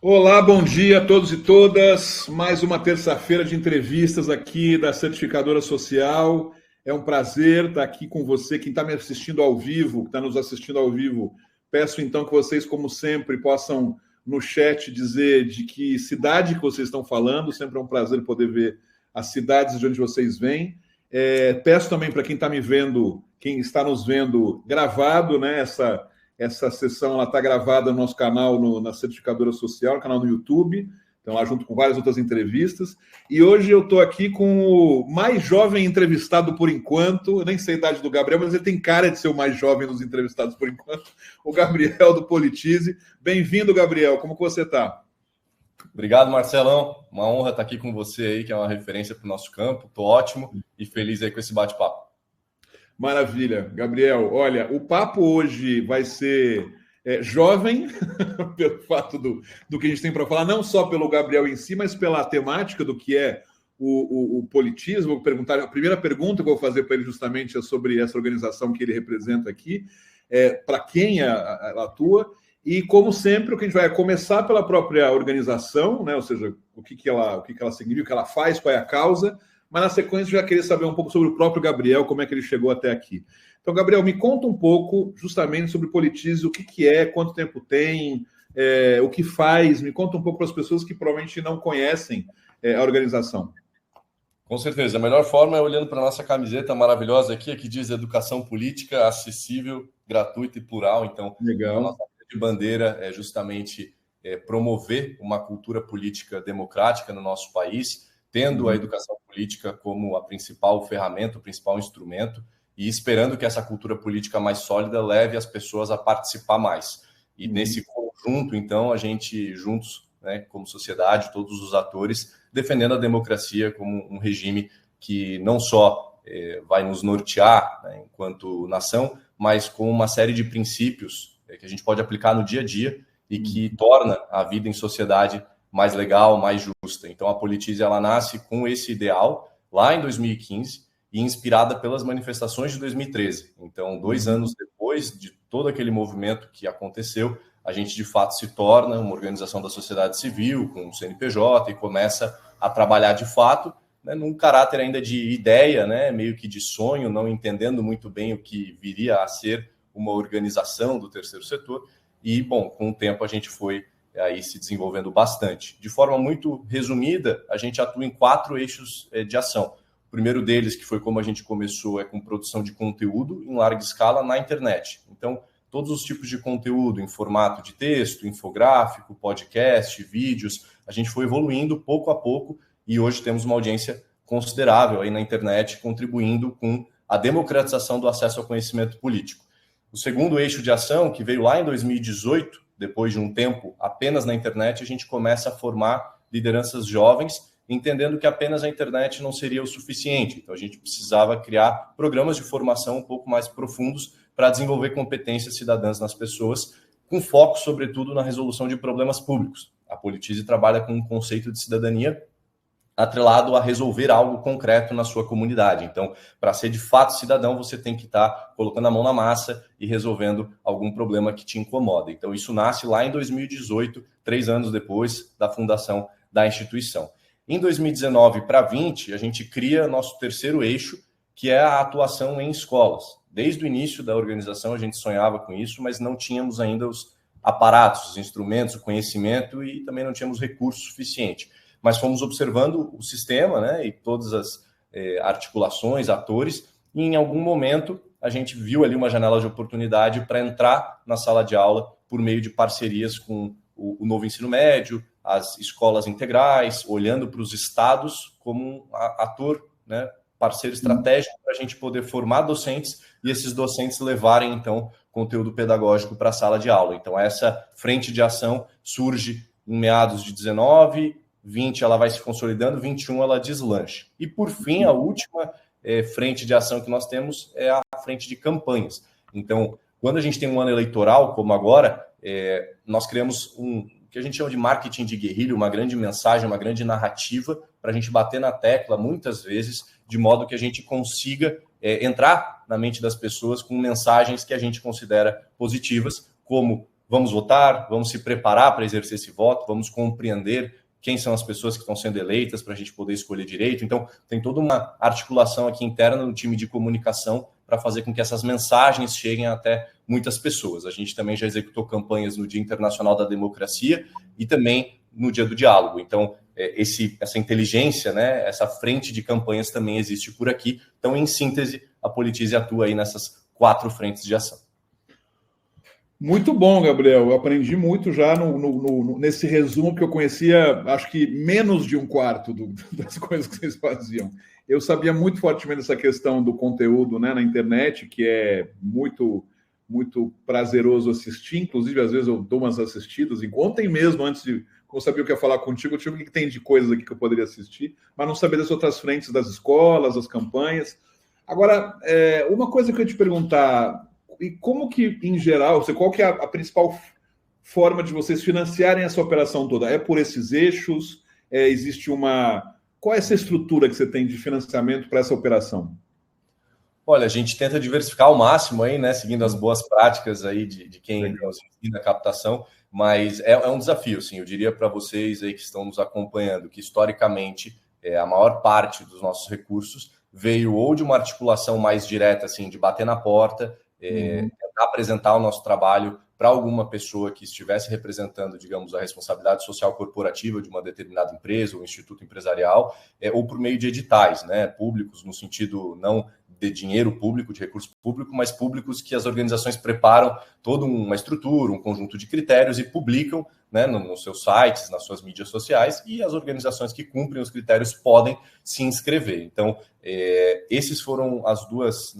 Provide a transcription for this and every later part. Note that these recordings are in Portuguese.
Olá, bom dia a todos e todas. Mais uma terça-feira de entrevistas aqui da Certificadora Social. É um prazer estar aqui com você. Quem está me assistindo ao vivo, que está nos assistindo ao vivo, peço então que vocês, como sempre, possam no chat dizer de que cidade que vocês estão falando. Sempre é um prazer poder ver as cidades de onde vocês vêm. Peço também para quem está me vendo, quem está nos vendo gravado, né? Essa sessão ela está gravada no nosso canal, na Certificadora Social, no canal no YouTube, então lá junto com várias outras entrevistas. E hoje eu estou aqui com o mais jovem entrevistado por enquanto, eu nem sei a idade do Gabriel, mas ele tem cara de ser o mais jovem dos entrevistados por enquanto, o Gabriel do Politize. Bem-vindo, Gabriel, como que você está? Obrigado, Marcelão. Uma honra estar aqui com você aí, que é uma referência para o nosso campo. Estou ótimo e feliz aí com esse bate-papo. Maravilha, Gabriel. Olha, o papo hoje vai ser jovem, pelo fato do que a gente tem para falar, não só pelo Gabriel em si, mas pela temática do que é o politismo. Vou perguntar, a primeira pergunta que eu vou fazer para ele justamente é sobre essa organização que ele representa aqui, para quem ela atua, e como sempre, o que a gente vai começar pela própria organização, né? Ou seja, o que ela significa, o que ela faz, qual é a causa. Mas na sequência eu já queria saber um pouco sobre o próprio Gabriel, como é que ele chegou até aqui. Então, Gabriel, me conta um pouco justamente sobre Politize, o que é, quanto tempo tem, o que faz, me conta um pouco para as pessoas que provavelmente não conhecem a organização. Com certeza, a melhor forma é olhando para a nossa camiseta maravilhosa aqui, que diz educação política acessível, gratuita e plural. Então, Legal. A nossa bandeira é justamente promover uma cultura política democrática no nosso país, tendo a educação política como a principal ferramenta, o principal instrumento, e esperando que essa cultura política mais sólida leve as pessoas a participar mais. E nesse conjunto, então, a gente juntos, né, como sociedade, todos os atores, defendendo a democracia como um regime que não só vai nos nortear, né, enquanto nação, mas com uma série de princípios que a gente pode aplicar no dia a dia e que torna a vida em sociedade mais legal, mais justa. Então, a Politize, ela nasce com esse ideal lá em 2015 e inspirada pelas manifestações de 2013. Então, 2 anos depois de todo aquele movimento que aconteceu, a gente, de fato, se torna uma organização da sociedade civil, com o CNPJ, e começa a trabalhar, de fato, né, num caráter ainda de ideia, né, meio que de sonho, não entendendo muito bem o que viria a ser uma organização do terceiro setor. E, bom, com o tempo a gente foi aí se desenvolvendo bastante. De forma muito resumida, a gente atua em 4 eixos de ação. O primeiro deles, que foi como a gente começou, é com produção de conteúdo em larga escala na internet. Então, todos os tipos de conteúdo em formato de texto, infográfico, podcast, vídeos, a gente foi evoluindo pouco a pouco e hoje temos uma audiência considerável aí na internet, contribuindo com a democratização do acesso ao conhecimento político. O segundo eixo de ação, que veio lá em 2018, depois de um tempo apenas na internet, a gente começa a formar lideranças jovens, entendendo que apenas a internet não seria o suficiente. Então, a gente precisava criar programas de formação um pouco mais profundos para desenvolver competências cidadãs nas pessoas, com foco, sobretudo, na resolução de problemas públicos. A Politize trabalha com um conceito de cidadania atrelado a resolver algo concreto na sua comunidade. Então, para ser de fato cidadão, você tem que estar colocando a mão na massa e resolvendo algum problema que te incomoda. Então, isso nasce lá em 2018, 3 anos depois da fundação da instituição. Em 2019 para 20, a gente cria nosso terceiro eixo, que é a atuação em escolas. Desde o início da organização, a gente sonhava com isso, mas não tínhamos ainda os aparatos, os instrumentos, o conhecimento e também não tínhamos recurso suficiente. Mas fomos observando o sistema, né, e todas as articulações, atores, e em algum momento a gente viu ali uma janela de oportunidade para entrar na sala de aula por meio de parcerias com o novo ensino médio, as escolas integrais, olhando para os estados como um ator, né, parceiro estratégico para a gente poder formar docentes e esses docentes levarem, então, conteúdo pedagógico para a sala de aula. Então, essa frente de ação surge em meados de 19, 20 ela vai se consolidando, 21 ela deslancha. E, por fim, a última frente de ação que nós temos é a frente de campanhas. Então, quando a gente tem um ano eleitoral, como agora, nós criamos o que a gente chama de marketing de guerrilha, uma grande mensagem, uma grande narrativa, para a gente bater na tecla, muitas vezes, de modo que a gente consiga entrar na mente das pessoas com mensagens que a gente considera positivas, como vamos votar, vamos se preparar para exercer esse voto, vamos compreender quem são as pessoas que estão sendo eleitas para a gente poder escolher direito. Então, tem toda uma articulação aqui interna no time de comunicação para fazer com que essas mensagens cheguem até muitas pessoas. A gente também já executou campanhas no Dia Internacional da Democracia e também no Dia do Diálogo. Então, essa inteligência, né, essa frente de campanhas também existe por aqui. Então, em síntese, a Politize atua aí nessas 4 frentes de ação. Muito bom, Gabriel. Eu aprendi muito já nesse resumo, que eu conhecia, acho que menos de um quarto das coisas que vocês faziam. Eu sabia muito fortemente essa questão do conteúdo, né, na internet, que é muito, muito prazeroso assistir. Inclusive, às vezes eu dou umas assistidas. Ontem mesmo, antes de eu saber o que ia falar contigo, eu tive o que tem de coisas aqui que eu poderia assistir, mas não sabia das outras frentes das escolas, das campanhas. Agora, uma coisa que eu ia te perguntar... E como que, em geral, qual que é a principal forma de vocês financiarem essa operação toda? É por esses eixos? Existe uma... Qual é essa estrutura que você tem de financiamento para essa operação? Olha, a gente tenta diversificar ao máximo aí, né? Seguindo as boas práticas aí de quem nos ensina a captação, mas é um desafio, sim. Eu diria para vocês aí que estão nos acompanhando que, historicamente, a maior parte dos nossos recursos veio ou de uma articulação mais direta, assim, de bater na porta, tentar apresentar o nosso trabalho para alguma pessoa que estivesse representando, digamos, a responsabilidade social corporativa de uma determinada empresa ou instituto empresarial, ou por meio de editais, né, públicos, no sentido não de dinheiro público, de recurso público, mas públicos que as organizações preparam toda uma estrutura, um conjunto de critérios e publicam, né, nos seus sites, nas suas mídias sociais, e as organizações que cumprem os critérios podem se inscrever. Então, esses foram as duas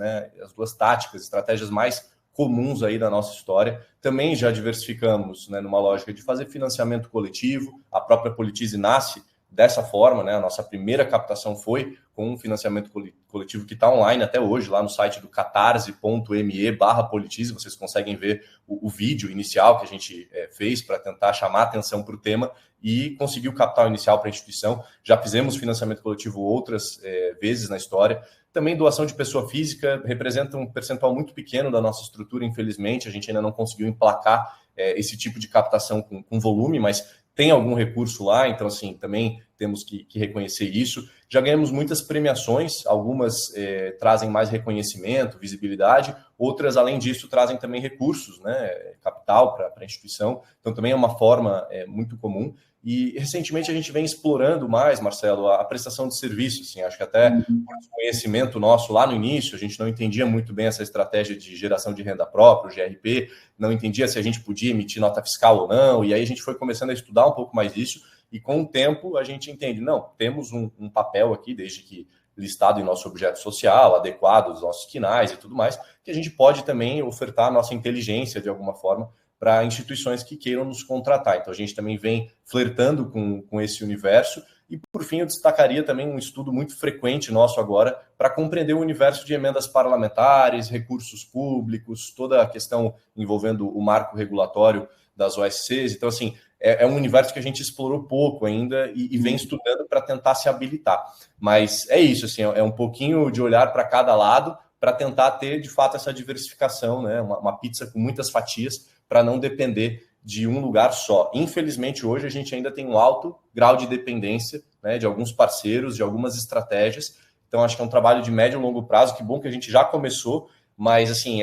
táticas, estratégias mais comuns aí da nossa história. Também já diversificamos, né, numa lógica de fazer financiamento coletivo. A própria Politize nasce dessa forma, né? A nossa primeira captação foi com um financiamento coletivo que está online até hoje, lá no site do catarse.me/Politize. Vocês conseguem ver o vídeo inicial que a gente fez para tentar chamar atenção para o tema e conseguir o capital inicial para a instituição. Já fizemos financiamento coletivo outras vezes na história. Também doação de pessoa física representa um percentual muito pequeno da nossa estrutura, infelizmente. A gente ainda não conseguiu emplacar esse tipo de captação com volume, mas tem algum recurso lá, então, assim, também temos que reconhecer isso. Já ganhamos muitas premiações, algumas trazem mais reconhecimento, visibilidade, outras, além disso, trazem também recursos, né, capital para a instituição, então também é uma forma muito comum. E, recentemente, a gente vem explorando mais, Marcelo, a prestação de serviços. Assim, acho que até por conhecimento nosso lá no início, a gente não entendia muito bem essa estratégia de geração de renda própria, o GRP, não entendia se a gente podia emitir nota fiscal ou não, e aí a gente foi começando a estudar um pouco mais isso, e com o tempo a gente entende, não, temos um papel aqui, desde que listado em nosso objeto social, adequado aos nossos quinais e tudo mais, que a gente pode também ofertar a nossa inteligência de alguma forma para instituições que queiram nos contratar. Então, a gente também vem flertando com esse universo. E, por fim, eu destacaria também um estudo muito frequente nosso agora para compreender o universo de emendas parlamentares, recursos públicos, toda a questão envolvendo o marco regulatório das OSCs. Então, assim, é um universo que a gente explorou pouco ainda e vem estudando para tentar se habilitar. Mas é isso, assim, é um pouquinho de olhar para cada lado para tentar ter, de fato, essa diversificação, né? Uma pizza com muitas fatias, para não depender de um lugar só. Infelizmente, hoje a gente ainda tem um alto grau de dependência, né, de alguns parceiros, de algumas estratégias. Então, acho que é um trabalho de médio e longo prazo. Que bom que a gente já começou, mas assim,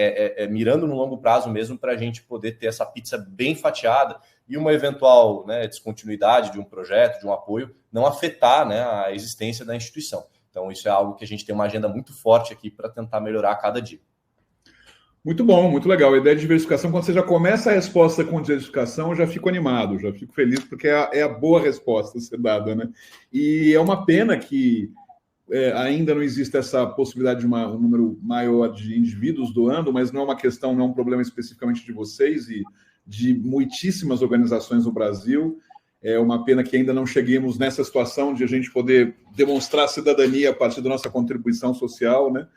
mirando no longo prazo mesmo, para a gente poder ter essa pizza bem fatiada e uma eventual, né, descontinuidade de um projeto, de um apoio, não afetar, né, a existência da instituição. Então, isso é algo que a gente tem uma agenda muito forte aqui para tentar melhorar a cada dia. Muito bom, muito legal. A ideia de diversificação, quando você já começa a resposta com diversificação, eu já fico animado, já fico feliz, porque é a boa resposta a ser dada, né? E é uma pena que ainda não existe essa possibilidade de um número maior de indivíduos doando, mas não é uma questão, não é um problema especificamente de vocês e de muitíssimas organizações no Brasil. É uma pena que ainda não cheguemos nessa situação de a gente poder demonstrar cidadania a partir da nossa contribuição social, né?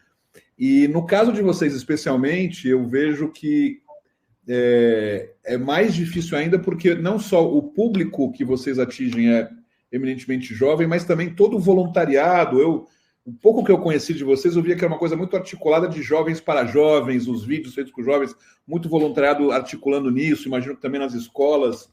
E no caso de vocês especialmente, eu vejo que é mais difícil ainda porque não só o público que vocês atingem é eminentemente jovem, mas também todo o voluntariado. o pouco que eu conheci de vocês, eu via que era uma coisa muito articulada de jovens para jovens, os vídeos feitos com jovens, muito voluntariado articulando nisso, imagino que também nas escolas.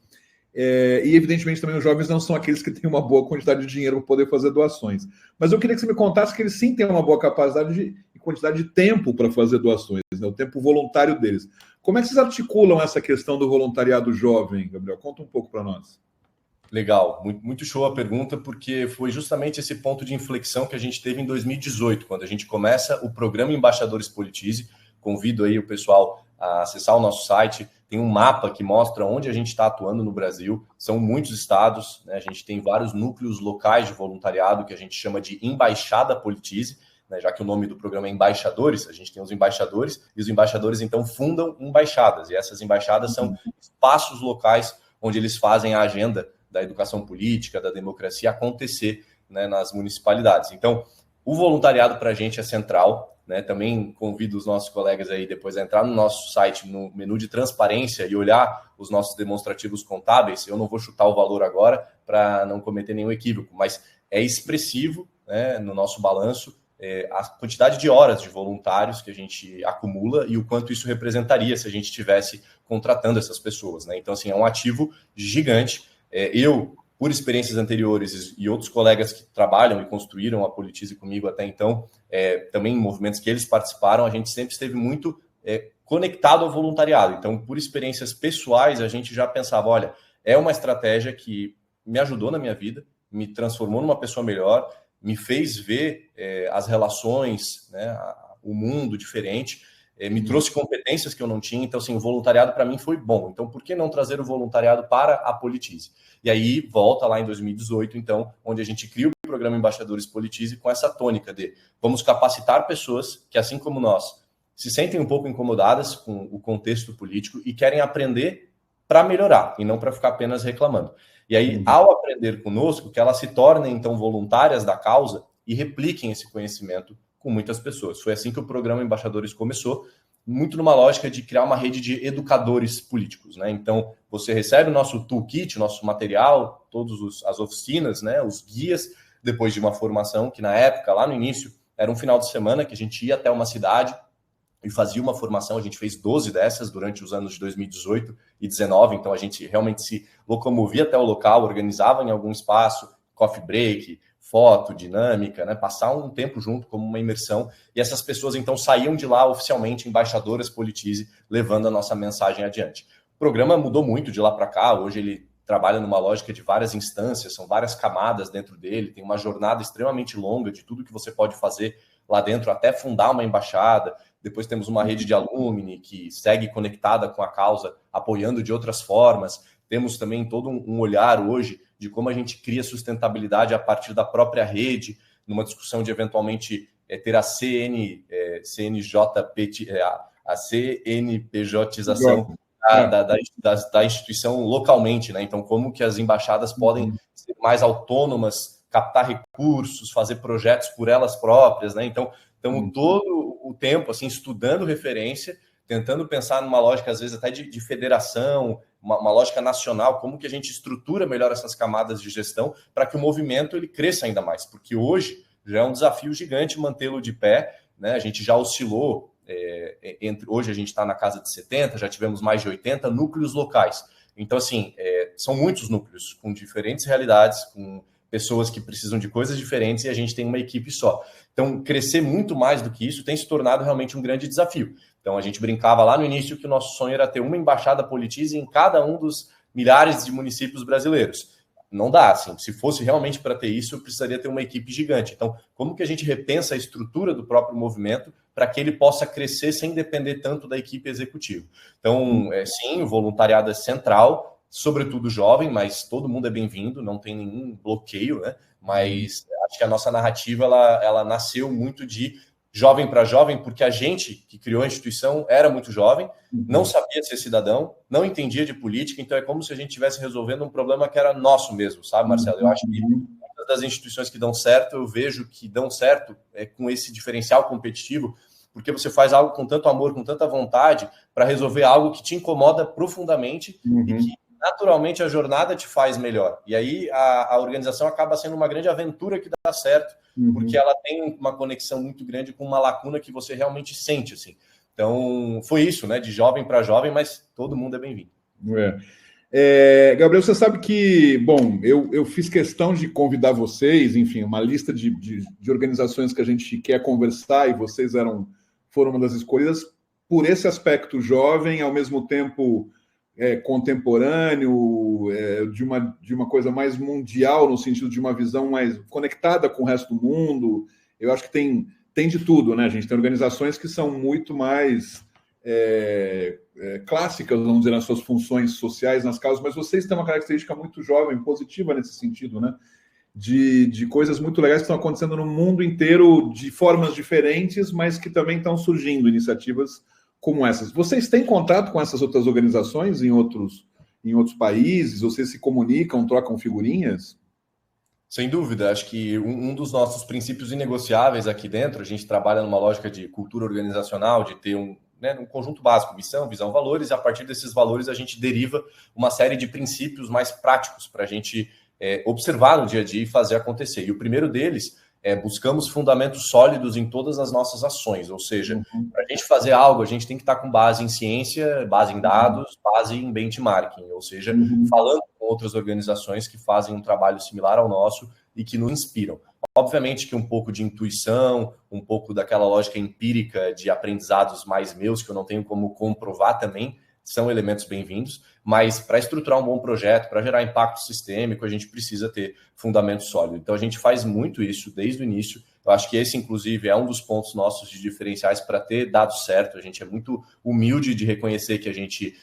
E, evidentemente, também os jovens não são aqueles que têm uma boa quantidade de dinheiro para poder fazer doações. Mas eu queria que você me contasse que eles sim têm uma boa capacidade e quantidade de tempo para fazer doações, né? O tempo voluntário deles. Como é que vocês articulam essa questão do voluntariado jovem, Gabriel? Conta um pouco para nós. Legal, muito show a pergunta, porque foi justamente esse ponto de inflexão que a gente teve em 2018, quando a gente começa o programa Embaixadores Politize. Convido aí o pessoal a acessar o nosso site, tem um mapa que mostra onde a gente está atuando no Brasil, são muitos estados, né? A gente tem vários núcleos locais de voluntariado que a gente chama de Embaixada Politize, né? Já que o nome do programa é Embaixadores, a gente tem os embaixadores, e os embaixadores então fundam embaixadas, e essas embaixadas são espaços locais onde eles fazem a agenda da educação política, da democracia acontecer, né, nas municipalidades. Então, o voluntariado para a gente é central, né? Também convido os nossos colegas aí depois a entrar no nosso site, no menu de transparência e olhar os nossos demonstrativos contábeis. Eu não vou chutar o valor agora para não cometer nenhum equívoco, mas é expressivo, né, no nosso balanço, a quantidade de horas de voluntários que a gente acumula e o quanto isso representaria se a gente estivesse contratando essas pessoas, né? Então, assim, é um ativo gigante. Eu, por experiências anteriores e outros colegas que trabalham e construíram a Politize comigo até então, também em movimentos que eles participaram, a gente sempre esteve muito conectado ao voluntariado. Então, por experiências pessoais, a gente já pensava, olha, é uma estratégia que me ajudou na minha vida, me transformou numa pessoa melhor, me fez ver as relações, né, o mundo diferente, me trouxe competências que eu não tinha. Então, assim, o voluntariado para mim foi bom. Então, por que não trazer o voluntariado para a Politize? E aí, volta lá em 2018, então, onde a gente cria o programa Embaixadores Politize com essa tônica de vamos capacitar pessoas que, assim como nós, se sentem um pouco incomodadas com o contexto político e querem aprender para melhorar e não para ficar apenas reclamando. E aí, ao aprender conosco, que elas se tornem, então, voluntárias da causa e repliquem esse conhecimento com muitas pessoas. Foi assim que o programa Embaixadores começou, muito numa lógica de criar uma rede de educadores políticos, né? Então, você recebe o nosso toolkit, o nosso material, todas as oficinas, né, os guias, depois de uma formação que, na época, lá no início, era um final de semana que a gente ia até uma cidade e fazia uma formação. A gente fez 12 dessas durante os anos de 2018 e 2019, então a gente realmente se locomovia até o local, organizava em algum espaço, coffee break, foto, dinâmica, né? Passar um tempo junto como uma imersão, e essas pessoas então saíam de lá oficialmente embaixadoras Politize, levando a nossa mensagem adiante. O programa mudou muito de lá para cá, hoje ele trabalha numa lógica de várias instâncias, são várias camadas dentro dele, tem uma jornada extremamente longa de tudo que você pode fazer lá dentro, até fundar uma embaixada. Depois temos uma rede de alumni que segue conectada com a causa, apoiando de outras formas. Temos também todo um olhar hoje de como a gente cria sustentabilidade a partir da própria rede, numa discussão de eventualmente ter a CNPJização da instituição localmente, né? Então, como que as embaixadas podem ser mais autônomas, captar recursos, fazer projetos por elas próprias, né? Então, estamos todo o tempo assim, estudando referência, tentando pensar numa lógica, às vezes, até de federação, uma lógica nacional, como que a gente estrutura melhor essas camadas de gestão para que o movimento ele cresça ainda mais, porque hoje já é um desafio gigante mantê-lo de pé, né? A gente já oscilou, hoje a gente está na casa de 70, já tivemos mais de 80 núcleos locais. Então, assim, são muitos núcleos, com diferentes realidades, com pessoas que precisam de coisas diferentes, e a gente tem uma equipe só. Então, crescer muito mais do que isso tem se tornado realmente um grande desafio. Então, a gente brincava lá no início que o nosso sonho era ter uma embaixada Politize em cada um dos milhares de municípios brasileiros. Não dá, assim. Se fosse realmente para ter isso, eu precisaria ter uma equipe gigante. Então, como que a gente repensa a estrutura do próprio movimento para que ele possa crescer sem depender tanto da equipe executiva? Então, sim, o voluntariado é central, sobretudo jovem, mas todo mundo é bem-vindo, não tem nenhum bloqueio, né? Mas acho que a nossa narrativa ela nasceu muito de jovem para jovem, porque a gente que criou a instituição era muito jovem, não sabia ser cidadão, não entendia de política, então é como se a gente estivesse resolvendo um problema que era nosso mesmo, sabe, Marcelo? Eu acho que muitas das instituições que dão certo, eu vejo que dão certo com esse diferencial competitivo, porque você faz algo com tanto amor, com tanta vontade, para resolver algo que te incomoda profundamente e que naturalmente a jornada te faz melhor. E aí a organização acaba sendo uma grande aventura que dá certo, porque ela tem uma conexão muito grande com uma lacuna que você realmente sente, assim. Então, foi isso, né? De jovem para jovem, mas todo mundo é bem-vindo. Gabriel, você sabe que, bom, eu fiz questão de convidar vocês, enfim, uma lista de organizações que a gente quer conversar, e vocês foram uma das escolhidas por esse aspecto jovem, ao mesmo tempo contemporâneo, de uma coisa mais mundial, no sentido de uma visão mais conectada com o resto do mundo. Eu acho que tem de tudo, né? A gente tem organizações que são muito mais clássicas, vamos dizer, nas suas funções sociais, nas causas, mas vocês têm uma característica muito jovem, positiva nesse sentido, né? De coisas muito legais que estão acontecendo no mundo inteiro, de formas diferentes, mas que também estão surgindo iniciativas como essas. Vocês têm contato com essas outras organizações em outros países? Vocês se comunicam, trocam figurinhas? Sem dúvida, acho que um dos nossos princípios inegociáveis aqui dentro, a gente trabalha numa lógica de cultura organizacional, de ter um conjunto básico, missão, visão, valores, e a partir desses valores a gente deriva uma série de princípios mais práticos para a gente observar no dia a dia e fazer acontecer. E o primeiro deles buscamos fundamentos sólidos em todas as nossas ações, ou seja, para a gente fazer algo, a gente tem que estar com base em ciência, base em dados, base em benchmarking, ou seja, falando com outras organizações que fazem um trabalho similar ao nosso e que nos inspiram. Obviamente que um pouco de intuição, um pouco daquela lógica empírica de aprendizados mais meus, que eu não tenho como comprovar também, são elementos bem-vindos, mas para estruturar um bom projeto, para gerar impacto sistêmico, a gente precisa ter fundamento sólido. Então, a gente faz muito isso desde o início. Eu acho que esse, inclusive, é um dos pontos nossos de diferenciais para ter dado certo. A gente é muito humilde de reconhecer que a gente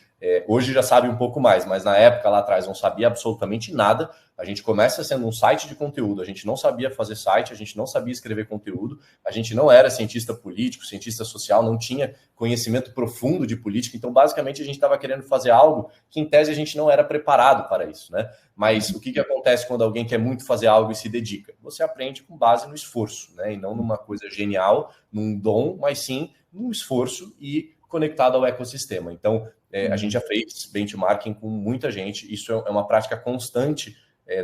hoje já sabe um pouco mais, mas na época, lá atrás, não sabia absolutamente nada. A gente começa sendo um site de conteúdo, a gente não sabia fazer site, a gente não sabia escrever conteúdo, a gente não era cientista político, cientista social, não tinha conhecimento profundo de política, então basicamente a gente estava querendo fazer algo que em tese a gente não era preparado para isso, né? Mas o que acontece quando alguém quer muito fazer algo e se dedica? Você aprende com base no esforço, né? E não numa coisa genial, num dom, mas sim num esforço e conectado ao ecossistema. Então, a gente já fez benchmarking com muita gente, isso é uma prática constante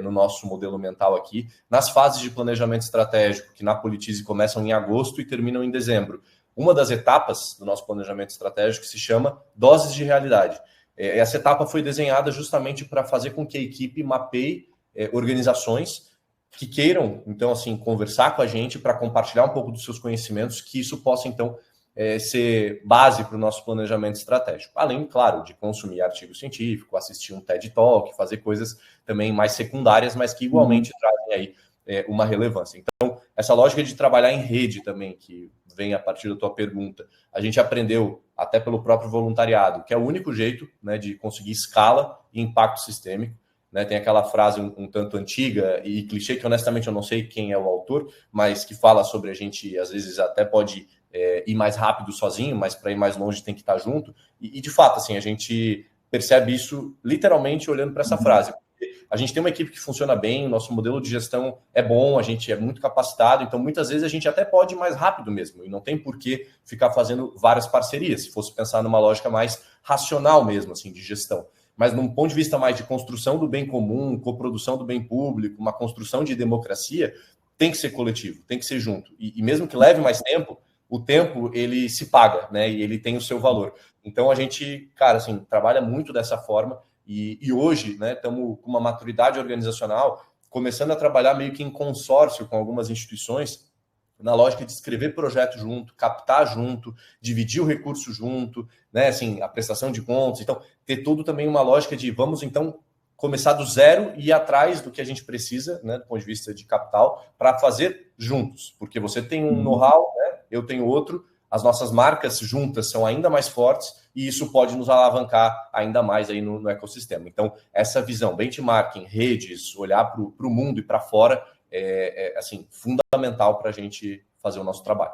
no nosso modelo mental aqui, nas fases de planejamento estratégico, que na Politize começam em agosto e terminam em dezembro. Uma das etapas do nosso planejamento estratégico se chama doses de realidade. Essa etapa foi desenhada justamente para fazer com que a equipe mapeie organizações que queiram, então, assim, conversar com a gente para compartilhar um pouco dos seus conhecimentos, que isso possa, então, ser base para o nosso planejamento estratégico. Além, claro, de consumir artigo científico, assistir um TED Talk, fazer coisas também mais secundárias, mas que igualmente trazem aí uma relevância. Então, essa lógica de trabalhar em rede também, que vem a partir da tua pergunta, a gente aprendeu até pelo próprio voluntariado, que é o único jeito, né, de conseguir escala e impacto sistêmico. Né, tem aquela frase um tanto antiga e clichê, que honestamente eu não sei quem é o autor, mas que fala sobre a gente, às vezes até pode ir mais rápido sozinho, mas para ir mais longe tem que estar junto. E de fato, assim, a gente percebe isso literalmente olhando para essa frase. A gente tem uma equipe que funciona bem, o nosso modelo de gestão é bom, a gente é muito capacitado, então muitas vezes a gente até pode ir mais rápido mesmo, e não tem por que ficar fazendo várias parcerias, se fosse pensar numa lógica mais racional mesmo, assim, de gestão. Mas num ponto de vista mais de construção do bem comum, coprodução do bem público, uma construção de democracia, tem que ser coletivo, tem que ser junto. E mesmo que leve mais tempo, o tempo, ele se paga, né? E ele tem o seu valor. Então, a gente, cara, assim, trabalha muito dessa forma e hoje, né, estamos com uma maturidade organizacional, começando a trabalhar meio que em consórcio com algumas instituições, na lógica de escrever projeto junto, captar junto, dividir o recurso junto, né, assim, a prestação de contas. Então, ter tudo também uma lógica de vamos, então, começar do zero e ir atrás do que a gente precisa, né, do ponto de vista de capital, para fazer juntos. Porque você tem um know-how, né, eu tenho outro, as nossas marcas juntas são ainda mais fortes e isso pode nos alavancar ainda mais aí no ecossistema. Então, essa visão, benchmarking, redes, olhar para o mundo e para fora, assim, fundamental para a gente fazer o nosso trabalho.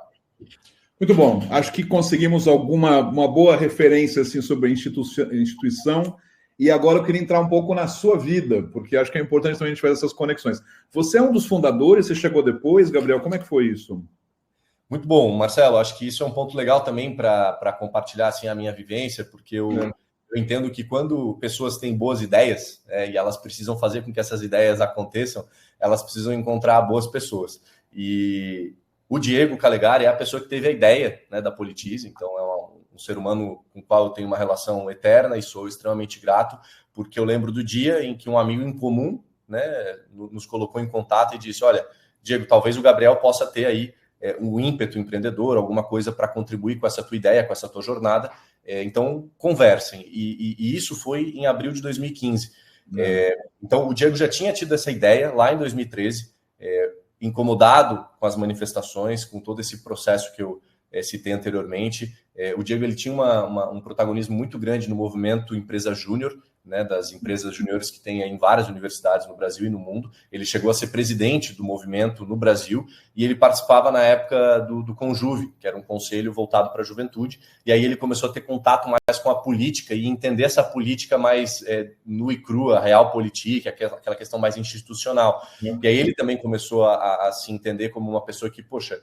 Muito bom. Acho que conseguimos uma boa referência assim, sobre a instituição. E agora eu queria entrar um pouco na sua vida, porque acho que é importante também a gente fazer essas conexões. Você é um dos fundadores, você chegou depois, Gabriel, como é que foi isso? Muito bom, Marcelo. Acho que isso é um ponto legal também para compartilhar assim, a minha vivência, porque eu Eu entendo que quando pessoas têm boas ideias e elas precisam fazer com que essas ideias aconteçam, elas precisam encontrar boas pessoas. E o Diego Calegari é a pessoa que teve a ideia, né, da Politize, então é um ser humano com o qual eu tenho uma relação eterna e sou extremamente grato, porque eu lembro do dia em que um amigo em comum, né, nos colocou em contato e disse, olha, Diego, talvez o Gabriel possa ter aí um ímpeto empreendedor, alguma coisa para contribuir com essa tua ideia, com essa tua jornada, então conversem. E isso foi em abril de 2015. Então o Diego já tinha tido essa ideia lá em 2013, incomodado com as manifestações, com todo esse processo que eu citei anteriormente. O Diego ele tinha um protagonismo muito grande no movimento Empresa Júnior, né, das empresas júniores que tem em várias universidades no Brasil e no mundo. Ele chegou a ser presidente do movimento no Brasil e ele participava na época do Conjuve, que era um conselho voltado para a juventude, e aí ele começou a ter contato mais com a política e entender essa política mais nua e crua, realpolitik, aquela questão mais institucional. E aí ele também começou a se entender como uma pessoa que, poxa,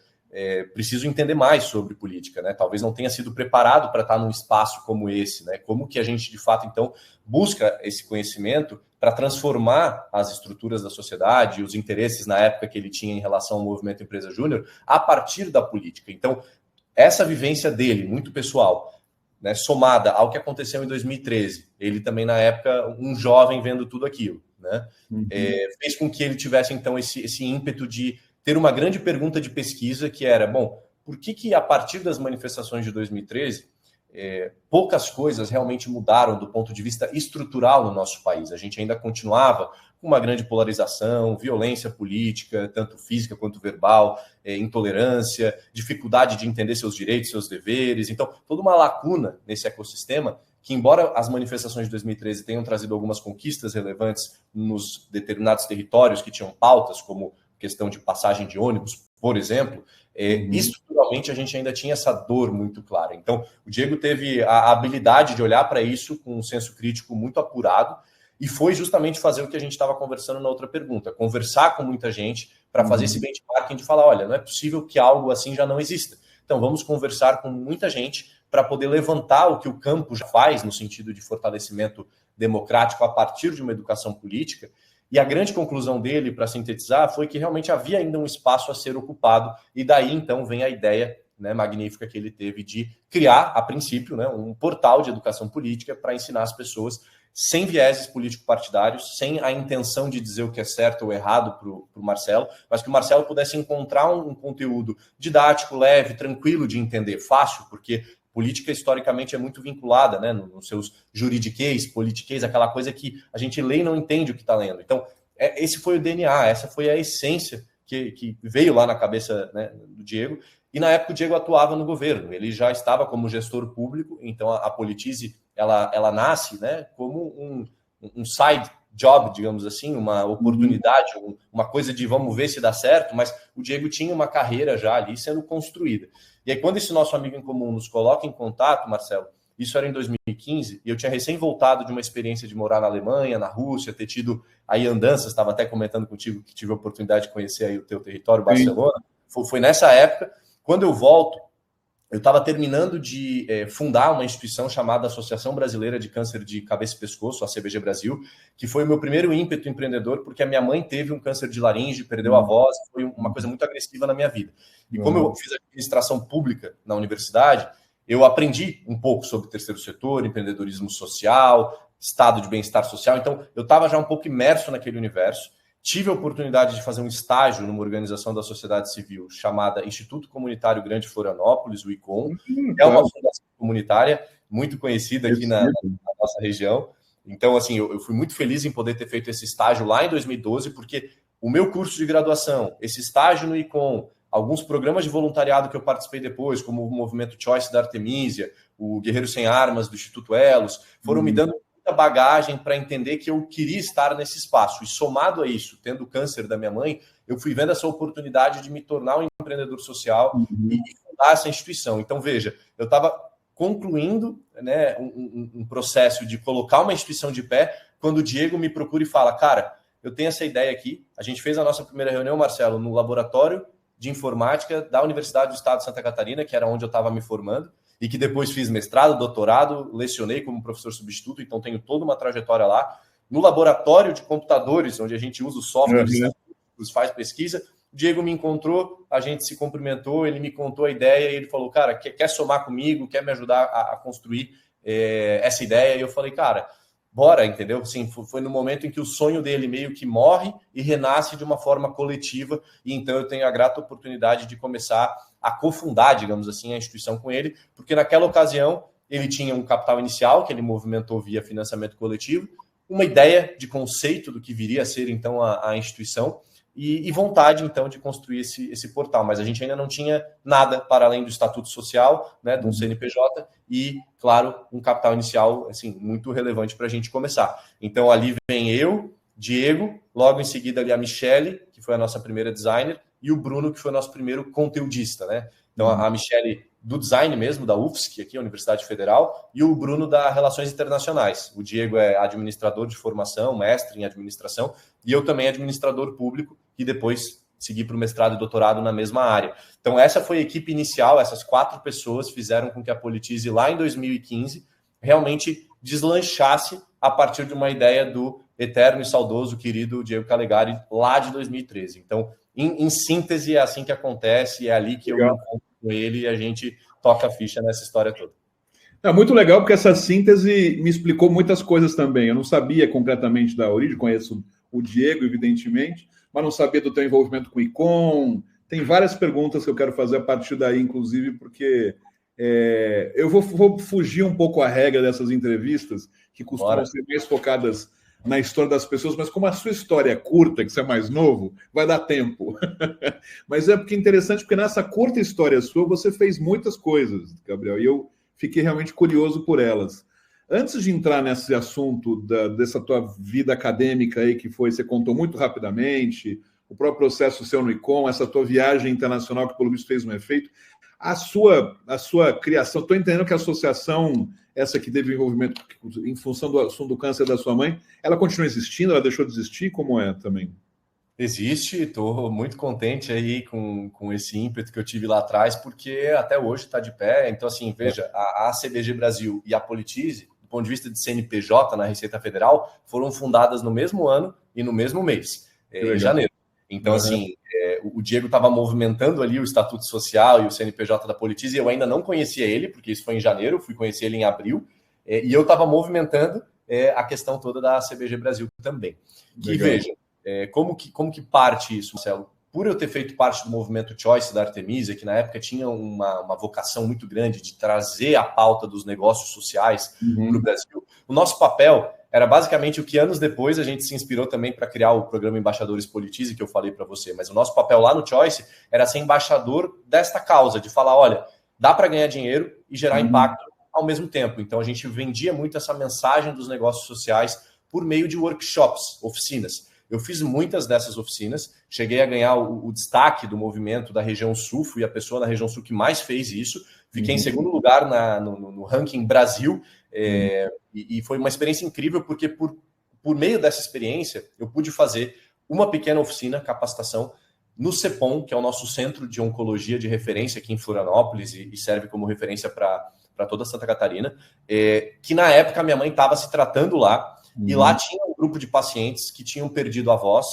preciso entender mais sobre política, né? Talvez não tenha sido preparado para estar num espaço como esse, né? Como que a gente, de fato, então, busca esse conhecimento para transformar as estruturas da sociedade, os interesses na época que ele tinha em relação ao movimento Empresa Júnior, a partir da política. Então, essa vivência dele, muito pessoal, né, somada ao que aconteceu em 2013, ele também, na época, um jovem vendo tudo aquilo, né? Fez com que ele tivesse, então, esse ímpeto de ter uma grande pergunta de pesquisa que era, bom, por que a partir das manifestações de 2013, poucas coisas realmente mudaram do ponto de vista estrutural no nosso país? A gente ainda continuava com uma grande polarização, violência política, tanto física quanto verbal, intolerância, dificuldade de entender seus direitos, seus deveres. Então, toda uma lacuna nesse ecossistema que, embora as manifestações de 2013 tenham trazido algumas conquistas relevantes nos determinados territórios que tinham pautas, como questão de passagem de ônibus, por exemplo, estruturalmente a gente ainda tinha essa dor muito clara. Então, o Diego teve a habilidade de olhar para isso com um senso crítico muito apurado e foi justamente fazer o que a gente estava conversando na outra pergunta, conversar com muita gente para fazer esse benchmarking de falar, olha, não é possível que algo assim já não exista. Então, vamos conversar com muita gente para poder levantar o que o campo já faz no sentido de fortalecimento democrático a partir de uma educação política. E a grande conclusão dele, para sintetizar, foi que realmente havia ainda um espaço a ser ocupado, e daí então vem a ideia, né, magnífica que ele teve de criar, a princípio, né, um portal de educação política para ensinar as pessoas sem vieses político-partidários, sem a intenção de dizer o que é certo ou errado para o Marcelo, mas que o Marcelo pudesse encontrar um conteúdo didático, leve, tranquilo de entender, fácil, porque política, historicamente, é muito vinculada, né, nos seus juridiquês, politiquês, aquela coisa que a gente lê e não entende o que está lendo. Então, esse foi o DNA, essa foi a essência que veio lá na cabeça, né, do Diego. E, na época, o Diego atuava no governo. Ele já estava como gestor público, então a Politize, ela nasce, né, como um side job, digamos assim, uma oportunidade, uma coisa de vamos ver se dá certo, mas o Diego tinha uma carreira já ali sendo construída. E aí, quando esse nosso amigo em comum nos coloca em contato, Marcelo, isso era em 2015, e eu tinha recém voltado de uma experiência de morar na Alemanha, na Rússia, ter tido aí andanças, estava até comentando contigo que tive a oportunidade de conhecer aí o teu território, Barcelona. Foi nessa época, quando eu volto, eu estava terminando de fundar uma instituição chamada Associação Brasileira de Câncer de Cabeça e Pescoço, a CBG Brasil, que foi o meu primeiro ímpeto empreendedor, porque a minha mãe teve um câncer de laringe, perdeu a voz, foi uma coisa muito agressiva na minha vida. E como eu fiz administração pública na universidade, eu aprendi um pouco sobre terceiro setor, empreendedorismo social, estado de bem-estar social, então eu estava já um pouco imerso naquele universo. Tive a oportunidade de fazer um estágio numa organização da sociedade civil chamada Instituto Comunitário Grande Florianópolis, o ICOM. É uma fundação comunitária muito conhecida aqui na nossa região. Então, assim, eu fui muito feliz em poder ter feito esse estágio lá em 2012, porque o meu curso de graduação, esse estágio no ICOM, alguns programas de voluntariado que eu participei depois, como o Movimento Choice da Artemísia, o Guerreiro Sem Armas do Instituto Elos, foram me dando muita bagagem para entender que eu queria estar nesse espaço. E somado a isso, tendo o câncer da minha mãe, eu fui vendo essa oportunidade de me tornar um empreendedor social e fundar essa instituição. Então, veja, eu estava concluindo, né, um processo de colocar uma instituição de pé, quando o Diego me procura e fala, cara, eu tenho essa ideia aqui, a gente fez a nossa primeira reunião, Marcelo, no laboratório de informática da Universidade do Estado de Santa Catarina, que era onde eu estava me formando, e que depois fiz mestrado, doutorado, lecionei como professor substituto, então tenho toda uma trajetória lá. No laboratório de computadores, onde a gente usa os softwares, faz pesquisa, o Diego me encontrou, a gente se cumprimentou, ele me contou a ideia e ele falou, cara, quer somar comigo, quer me ajudar a construir essa ideia? E eu falei, cara, bora, entendeu? Assim, foi no momento em que o sonho dele meio que morre e renasce de uma forma coletiva, e então eu tenho a grata oportunidade de começar a cofundar, digamos assim, a instituição com ele, porque naquela ocasião ele tinha um capital inicial que ele movimentou via financiamento coletivo, uma ideia de conceito do que viria a ser então a instituição, e vontade, então, de construir esse portal. Mas a gente ainda não tinha nada para além do estatuto social, né, de um CNPJ e, claro, um capital inicial assim, muito relevante para a gente começar. Então, ali vem eu, Diego, logo em seguida ali a Michele, que foi a nossa primeira designer, e o Bruno, que foi o nosso primeiro conteudista, né? Então, a Michele do design mesmo, da UFSC, aqui, a Universidade Federal, e o Bruno da Relações Internacionais. O Diego é administrador de formação, mestre em administração, e eu também administrador público, e depois segui para o mestrado e doutorado na mesma área. Então, essa foi a equipe inicial, essas 4 pessoas fizeram com que a Politize, lá em 2015, realmente deslanchasse a partir de uma ideia do eterno e saudoso querido Diego Calegari, lá de 2013. Então, em síntese, é assim que acontece, é ali que eu me encontro com ele e a gente toca a ficha nessa história toda. É muito legal, porque essa síntese me explicou muitas coisas também. Eu não sabia concretamente da origem, conheço o Diego, evidentemente, mas não sabia do teu envolvimento com o ICOM. Tem várias perguntas que eu quero fazer a partir daí, inclusive, porque eu vou fugir um pouco à regra dessas entrevistas, que costumam ser mais focadas na história das pessoas, mas como a sua história é curta, que você é mais novo, vai dar tempo. Mas é porque interessante, porque nessa curta história sua, você fez muitas coisas, Gabriel, e eu fiquei realmente curioso por elas. Antes de entrar nesse assunto dessa tua vida acadêmica aí, que você contou muito rapidamente, o próprio processo seu no ICOM, essa tua viagem internacional que pelo visto fez um efeito, a sua criação, estou entendendo que a associação, essa que teve envolvimento em função do assunto do câncer da sua mãe, ela continua existindo? Ela deixou de existir? Como é também? Existe, estou muito contente aí com esse ímpeto que eu tive lá atrás, porque até hoje está de pé. Então, assim, veja, a CBG Brasil e a Politize, do ponto de vista de CNPJ na Receita Federal, foram fundadas no mesmo ano e no mesmo mês, em janeiro. Então, assim, o Diego estava movimentando ali o Estatuto Social e o CNPJ da Politize, e eu ainda não conhecia ele, porque isso foi em janeiro, fui conhecer ele em abril, e eu estava movimentando a questão toda da CBG Brasil também. Que veja, como que parte isso, Marcelo? Por eu ter feito parte do movimento Choice da Artemisia, que na época tinha uma vocação muito grande de trazer a pauta dos negócios sociais para o Brasil, o nosso papel era basicamente o que anos depois a gente se inspirou também para criar o programa Embaixadores Politize, que eu falei para você. Mas o nosso papel lá no Choice era ser embaixador desta causa, de falar, olha, dá para ganhar dinheiro e gerar impacto ao mesmo tempo. Então a gente vendia muito essa mensagem dos negócios sociais por meio de workshops, oficinas. Eu fiz muitas dessas oficinas, cheguei a ganhar o destaque do movimento da região sul, fui a pessoa na região sul que mais fez isso, fiquei em segundo lugar no ranking Brasil, e foi uma experiência incrível, porque por meio dessa experiência eu pude fazer uma pequena oficina, capacitação, no CEPOM, que é o nosso centro de oncologia de referência aqui em Florianópolis e serve como referência para toda Santa Catarina, que na época minha mãe estava se tratando lá, e lá tinha um grupo de pacientes que tinham perdido a voz,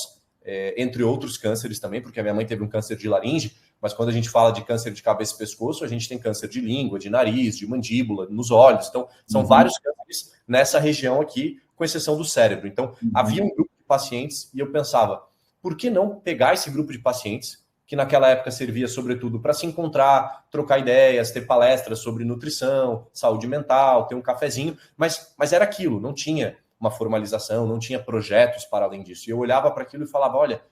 entre outros cânceres também, porque a minha mãe teve um câncer de laringe, mas quando a gente fala de câncer de cabeça e pescoço, a gente tem câncer de língua, de nariz, de mandíbula, nos olhos. Então, são vários cânceres nessa região aqui, com exceção do cérebro. Então, havia um grupo de pacientes e eu pensava, por que não pegar esse grupo de pacientes, que naquela época servia sobretudo para se encontrar, trocar ideias, ter palestras sobre nutrição, saúde mental, ter um cafezinho, mas era aquilo, não tinha uma formalização, não tinha projetos para além disso. E eu olhava para aquilo e falava, olha,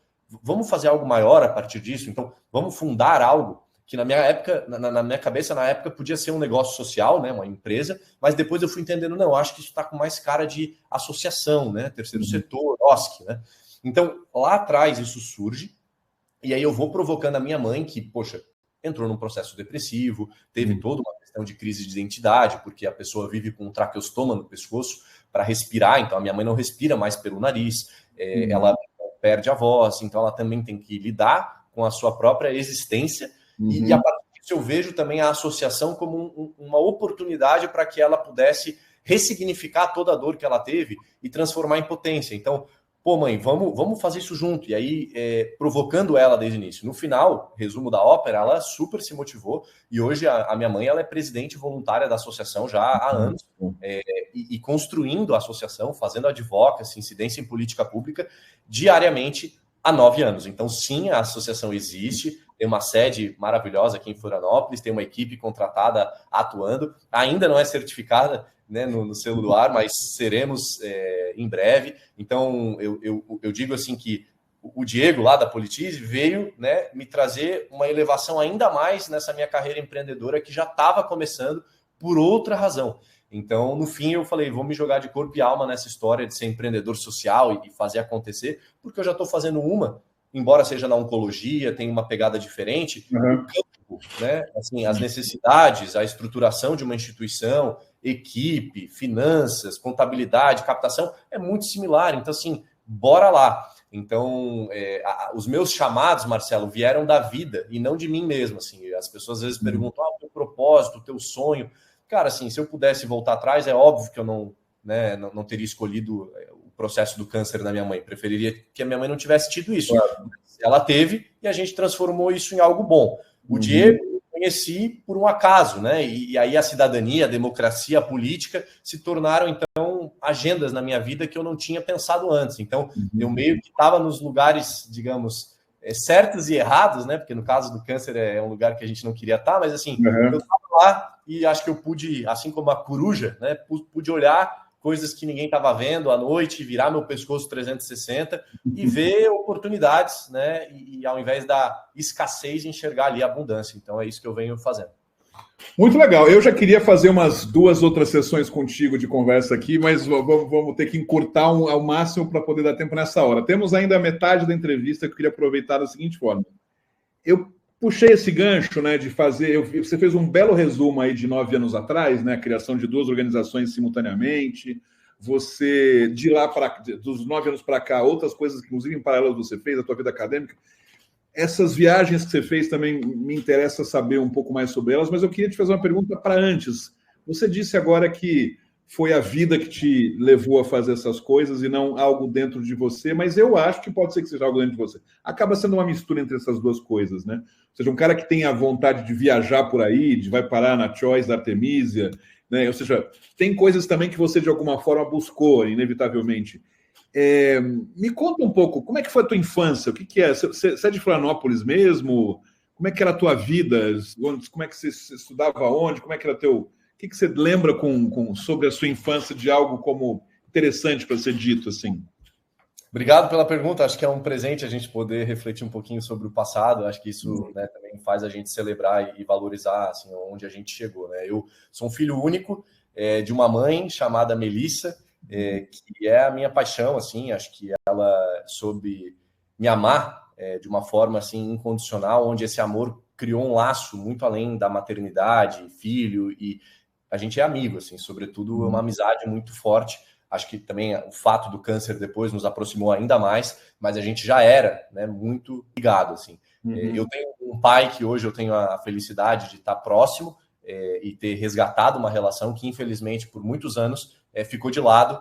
vamos fazer algo maior a partir disso? Então, vamos fundar algo que na minha época, na minha cabeça, na época, podia ser um negócio social, né, uma empresa, mas depois eu fui entendendo, não, acho que isso está com mais cara de associação, né, terceiro setor, OSC, né? Então, lá atrás isso surge, e aí eu vou provocando a minha mãe, que, poxa, entrou num processo depressivo, teve toda uma questão de crise de identidade, porque a pessoa vive com um traqueostoma no pescoço para respirar, então a minha mãe não respira mais pelo nariz, ela perde a voz, então ela também tem que lidar com a sua própria existência, e a partir disso eu vejo também a associação como uma oportunidade para que ela pudesse ressignificar toda a dor que ela teve e transformar em potência. Então, pô, mãe, vamos fazer isso junto. E aí, provocando ela desde o início. No final, resumo da ópera, ela super se motivou. E hoje a minha mãe ela é presidente voluntária da associação já há anos. E construindo a associação, fazendo advocacy, incidência em política pública, diariamente há 9 anos. Então, sim, a associação existe. Tem uma sede maravilhosa aqui em Florianópolis. Tem uma equipe contratada atuando. Ainda não é certificada, né, no selo do ar, mas seremos em breve. Então, eu digo assim que o Diego, lá da Politize, veio, né, me trazer uma elevação ainda mais nessa minha carreira empreendedora que já estava começando por outra razão. Então, no fim, eu falei, vou me jogar de corpo e alma nessa história de ser empreendedor social e fazer acontecer, porque eu já estou fazendo embora seja na oncologia, tem uma pegada diferente, o campo, né, assim, as necessidades, a estruturação de uma instituição, equipe, finanças, contabilidade, captação, é muito similar. Então, assim, bora lá. Então, os meus chamados, Marcelo, vieram da vida e não de mim mesmo. Assim, as pessoas às vezes perguntam, o teu propósito, o teu sonho. Cara, assim, se eu pudesse voltar atrás, é óbvio que eu não teria escolhido o processo do câncer da minha mãe. Preferiria que a minha mãe não tivesse tido isso. Claro. Ela teve e a gente transformou isso em algo bom. O Diego eu conheci por um acaso, né? E aí a cidadania, a democracia, a política se tornaram, então, agendas na minha vida que eu não tinha pensado antes. Então, eu meio que estava nos lugares, digamos, certos e errados, né? Porque no caso do câncer é um lugar que a gente não queria estar, mas assim, eu estava lá e acho que eu pude, assim como a coruja, né? Pude olhar coisas que ninguém estava vendo à noite, virar meu pescoço 360 e ver oportunidades, né? E ao invés da escassez, enxergar ali a abundância. Então é isso que eu venho fazendo. Muito legal. Eu já queria fazer umas 2 outras sessões contigo de conversa aqui, mas vamos ter que encurtar ao máximo para poder dar tempo nessa hora. Temos ainda a metade da entrevista que eu queria aproveitar da seguinte forma. Eu puxei esse gancho, né, de fazer... Você fez um belo resumo aí de 9 anos atrás, né, a criação de 2 organizações simultaneamente. Você, dos 9 anos para cá, outras coisas que, inclusive, em paralelo você fez, a tua vida acadêmica. Essas viagens que você fez também me interessa saber um pouco mais sobre elas, mas eu queria te fazer uma pergunta para antes. Você disse agora que foi a vida que te levou a fazer essas coisas e não algo dentro de você, mas eu acho que pode ser que seja algo dentro de você. Acaba sendo uma mistura entre essas 2 coisas, né? Ou seja, um cara que tem a vontade de viajar por aí, vai parar na Choice da Artemisia, né? Ou seja, tem coisas também que você de alguma forma buscou, inevitavelmente. Me conta um pouco, como é que foi a tua infância? O que é? Você é de Florianópolis mesmo? Como é que era a tua vida? Como é que você estudava onde? Como é que era o que você lembra sobre a sua infância de algo como interessante para ser dito assim? Obrigado pela pergunta. Acho que é um presente a gente poder refletir um pouquinho sobre o passado. Acho que isso, né, também faz a gente celebrar e valorizar assim, onde a gente chegou. Né? Eu sou um filho único de uma mãe chamada Melissa, que é a minha paixão. Assim, acho que ela soube me amar de uma forma assim incondicional, onde esse amor criou um laço muito além da maternidade, filho, e a gente é amigo, assim, sobretudo uma amizade muito forte. Acho que também o fato do câncer depois nos aproximou ainda mais, mas a gente já era, né, muito ligado, assim. Eu tenho um pai que hoje eu tenho a felicidade de estar próximo e ter resgatado uma relação que, infelizmente, por muitos anos ficou de lado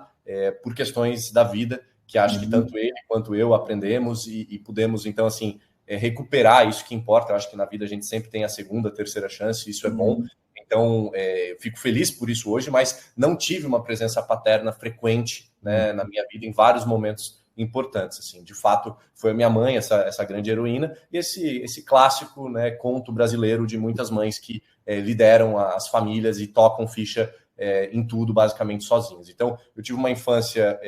por questões da vida, que acho que tanto ele quanto eu aprendemos e pudemos, então, assim, recuperar isso que importa. Eu acho que na vida a gente sempre tem a segunda, terceira chance, isso é bom. Então, eu fico feliz por isso hoje, mas não tive uma presença paterna frequente, né, na minha vida em vários momentos importantes. Assim. De fato, foi a minha mãe, essa grande heroína, e esse clássico, né, conto brasileiro de muitas mães que lideram as famílias e tocam ficha em tudo, basicamente, sozinhas. Então, eu tive uma infância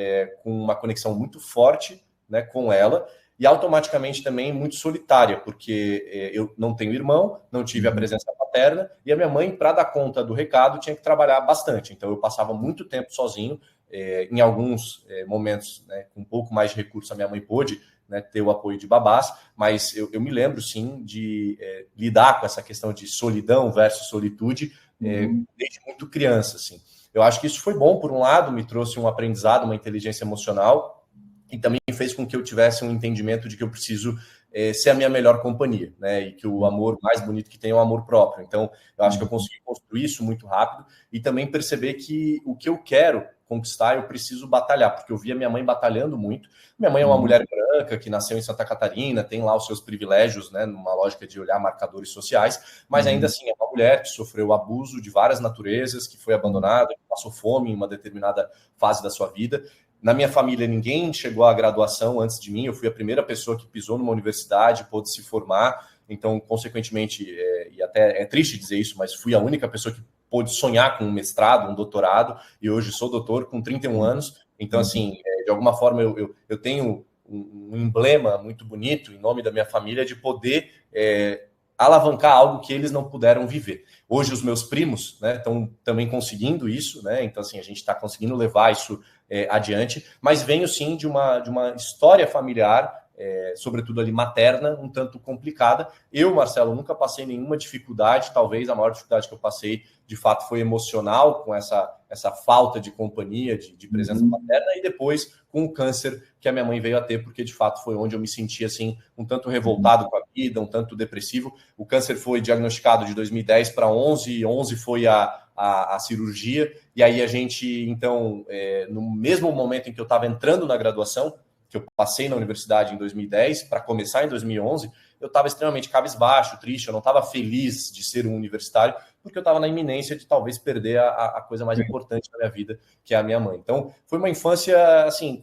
com uma conexão muito forte, né, com ela, e automaticamente também muito solitária, porque eu não tenho irmão, não tive a presença paterna, e a minha mãe, para dar conta do recado, tinha que trabalhar bastante. Então, eu passava muito tempo sozinho, em alguns momentos, né, com um pouco mais de recurso, a minha mãe pôde, né, ter o apoio de babás, mas eu me lembro, sim, de lidar com essa questão de solidão versus solitude desde muito criança. Assim. Eu acho que isso foi bom, por um lado, me trouxe um aprendizado, uma inteligência emocional, e também fez com que eu tivesse um entendimento de que eu preciso ser a minha melhor companhia, né? E que o amor mais bonito que tem é o amor próprio. Então, eu acho que eu consegui construir isso muito rápido e também perceber que o que eu quero conquistar, eu preciso batalhar, porque eu via minha mãe batalhando muito. Minha mãe é uma mulher branca que nasceu em Santa Catarina, tem lá os seus privilégios, né, numa lógica de olhar marcadores sociais, mas ainda assim é uma mulher que sofreu abuso de várias naturezas, que foi abandonada, que passou fome em uma determinada fase da sua vida. Na minha família, ninguém chegou à graduação antes de mim, eu fui a primeira pessoa que pisou numa universidade, pôde se formar, então, consequentemente, e até é triste dizer isso, mas fui a única pessoa que pôde sonhar com um mestrado, um doutorado, e hoje sou doutor com 31 anos. Então, assim, de alguma forma, eu tenho um emblema muito bonito em nome da minha família de poder alavancar algo que eles não puderam viver. Hoje, os meus primos, né, estão também conseguindo isso, né? Então, assim, a gente está conseguindo levar isso adiante, mas venho, sim, de uma história familiar, sobretudo ali materna, um tanto complicada. Eu, Marcelo, nunca passei nenhuma dificuldade, talvez a maior dificuldade que eu passei, de fato, foi emocional, com essa falta de companhia, de presença materna, e depois com o câncer que a minha mãe veio a ter, porque, de fato, foi onde eu me senti, assim, um tanto revoltado com a vida, um tanto depressivo. O câncer foi diagnosticado de 2010 para 11, 11 foi a cirurgia, e aí a gente, então, no mesmo momento em que eu estava entrando na graduação, que eu passei na universidade em 2010, para começar em 2011, eu estava extremamente cabisbaixo, triste, eu não estava feliz de ser um universitário, porque eu estava na iminência de talvez perder a coisa mais importante da minha vida, que é a minha mãe. Então, foi uma infância, assim,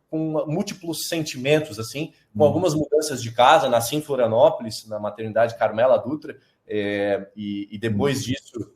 com múltiplos sentimentos, assim, com algumas mudanças de casa. Nasci em Florianópolis, na maternidade Carmela Dutra, e depois disso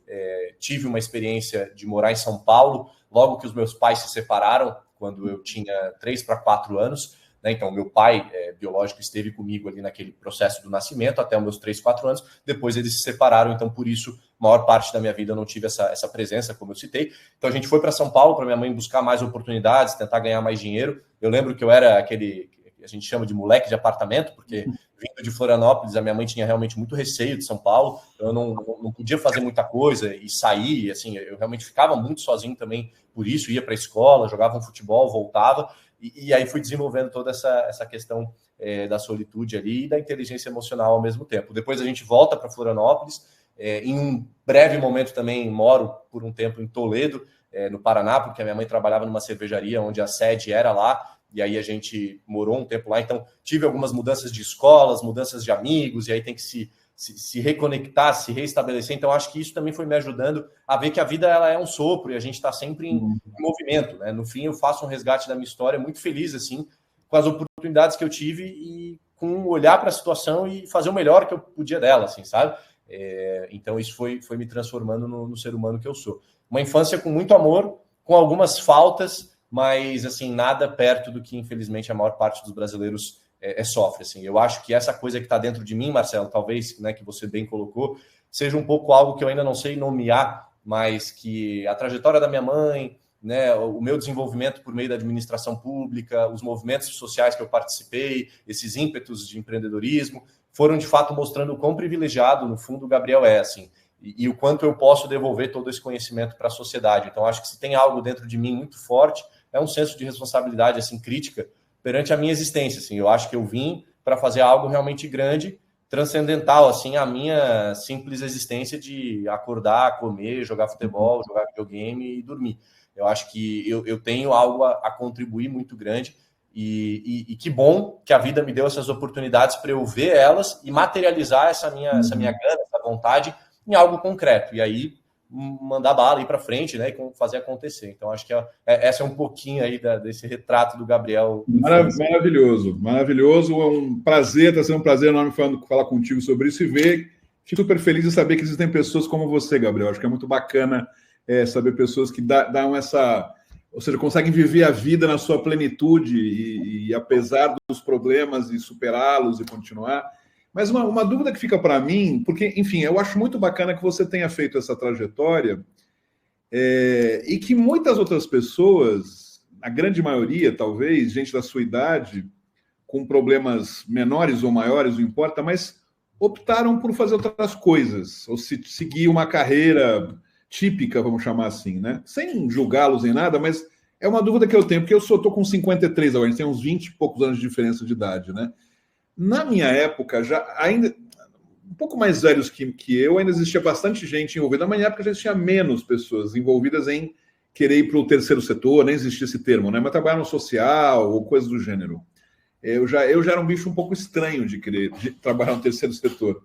tive uma experiência de morar em São Paulo, logo que os meus pais se separaram, quando eu tinha 3 para 4 anos, né? Então, meu pai biológico esteve comigo ali naquele processo do nascimento até os meus 3, 4 anos, depois eles se separaram, então por isso, maior parte da minha vida eu não tive essa presença, como eu citei. Então a gente foi para São Paulo para minha mãe buscar mais oportunidades, tentar ganhar mais dinheiro. Eu lembro que eu era aquele, a gente chama de moleque de apartamento, porque vindo de Florianópolis, a minha mãe tinha realmente muito receio de São Paulo, eu não podia fazer muita coisa e sair, assim, eu realmente ficava muito sozinho também por isso, ia para a escola, jogava um futebol, voltava, e aí fui desenvolvendo toda essa questão da solitude ali e da inteligência emocional ao mesmo tempo. Depois a gente volta para Florianópolis, em um breve momento também moro por um tempo em Toledo, no Paraná, porque a minha mãe trabalhava numa cervejaria onde a sede era lá, e aí a gente morou um tempo lá, então tive algumas mudanças de escolas, mudanças de amigos, e aí tem que se reconectar, se reestabelecer. Então acho que isso também foi me ajudando a ver que a vida ela é um sopro e a gente está sempre em movimento, né? No fim eu faço um resgate da minha história muito feliz, assim, com as oportunidades que eu tive e com olhar para a situação e fazer o melhor que eu podia dela, assim, sabe? Então isso foi me transformando no ser humano que eu sou. Uma infância com muito amor, com algumas faltas, mas assim, nada perto do que, infelizmente, a maior parte dos brasileiros sofre. Assim. Eu acho que essa coisa que está dentro de mim, Marcelo, talvez, né, que você bem colocou, seja um pouco algo que eu ainda não sei nomear, mas que a trajetória da minha mãe, né, o meu desenvolvimento por meio da administração pública, os movimentos sociais que eu participei, esses ímpetos de empreendedorismo, foram, de fato, mostrando o quão privilegiado, no fundo, o Gabriel é, assim, e o quanto eu posso devolver todo esse conhecimento para a sociedade. Então, acho que se tem algo dentro de mim muito forte, é um senso de responsabilidade, assim, crítica perante a minha existência, assim. Eu acho que eu vim para fazer algo realmente grande, transcendental, assim, a minha simples existência de acordar, comer, jogar futebol, jogar videogame e dormir. Eu acho que eu tenho algo a contribuir muito grande e que bom que a vida me deu essas oportunidades para eu ver elas e materializar essa minha gana, essa vontade em algo concreto. E aí mandar bala, ir para frente, né, e fazer acontecer. Então, acho que essa é um pouquinho aí desse retrato do Gabriel. Maravilhoso, maravilhoso. É um prazer, está sendo um prazer enorme falar contigo sobre isso e ver. Fico super feliz de saber que existem pessoas como você, Gabriel. Acho que é muito bacana saber pessoas que dão essa... Ou seja, conseguem viver a vida na sua plenitude e apesar dos problemas, e superá-los e continuar. Mas uma dúvida que fica para mim, porque, enfim, eu acho muito bacana que você tenha feito essa trajetória e que muitas outras pessoas, a grande maioria, talvez, gente da sua idade, com problemas menores ou maiores, não importa, mas optaram por fazer outras coisas, ou seguir uma carreira típica, vamos chamar assim, né? Sem julgá-los em nada, mas é uma dúvida que eu tenho, porque eu estou com 53 agora, a gente tem uns 20 e poucos anos de diferença de idade, né? Na minha época, já ainda um pouco mais velhos que eu, ainda existia bastante gente envolvida. Na minha época já existia menos pessoas envolvidas em querer ir para o terceiro setor, nem existia esse termo, né? Mas trabalhar no social ou coisas do gênero. Eu já era um bicho um pouco estranho de querer trabalhar no terceiro setor.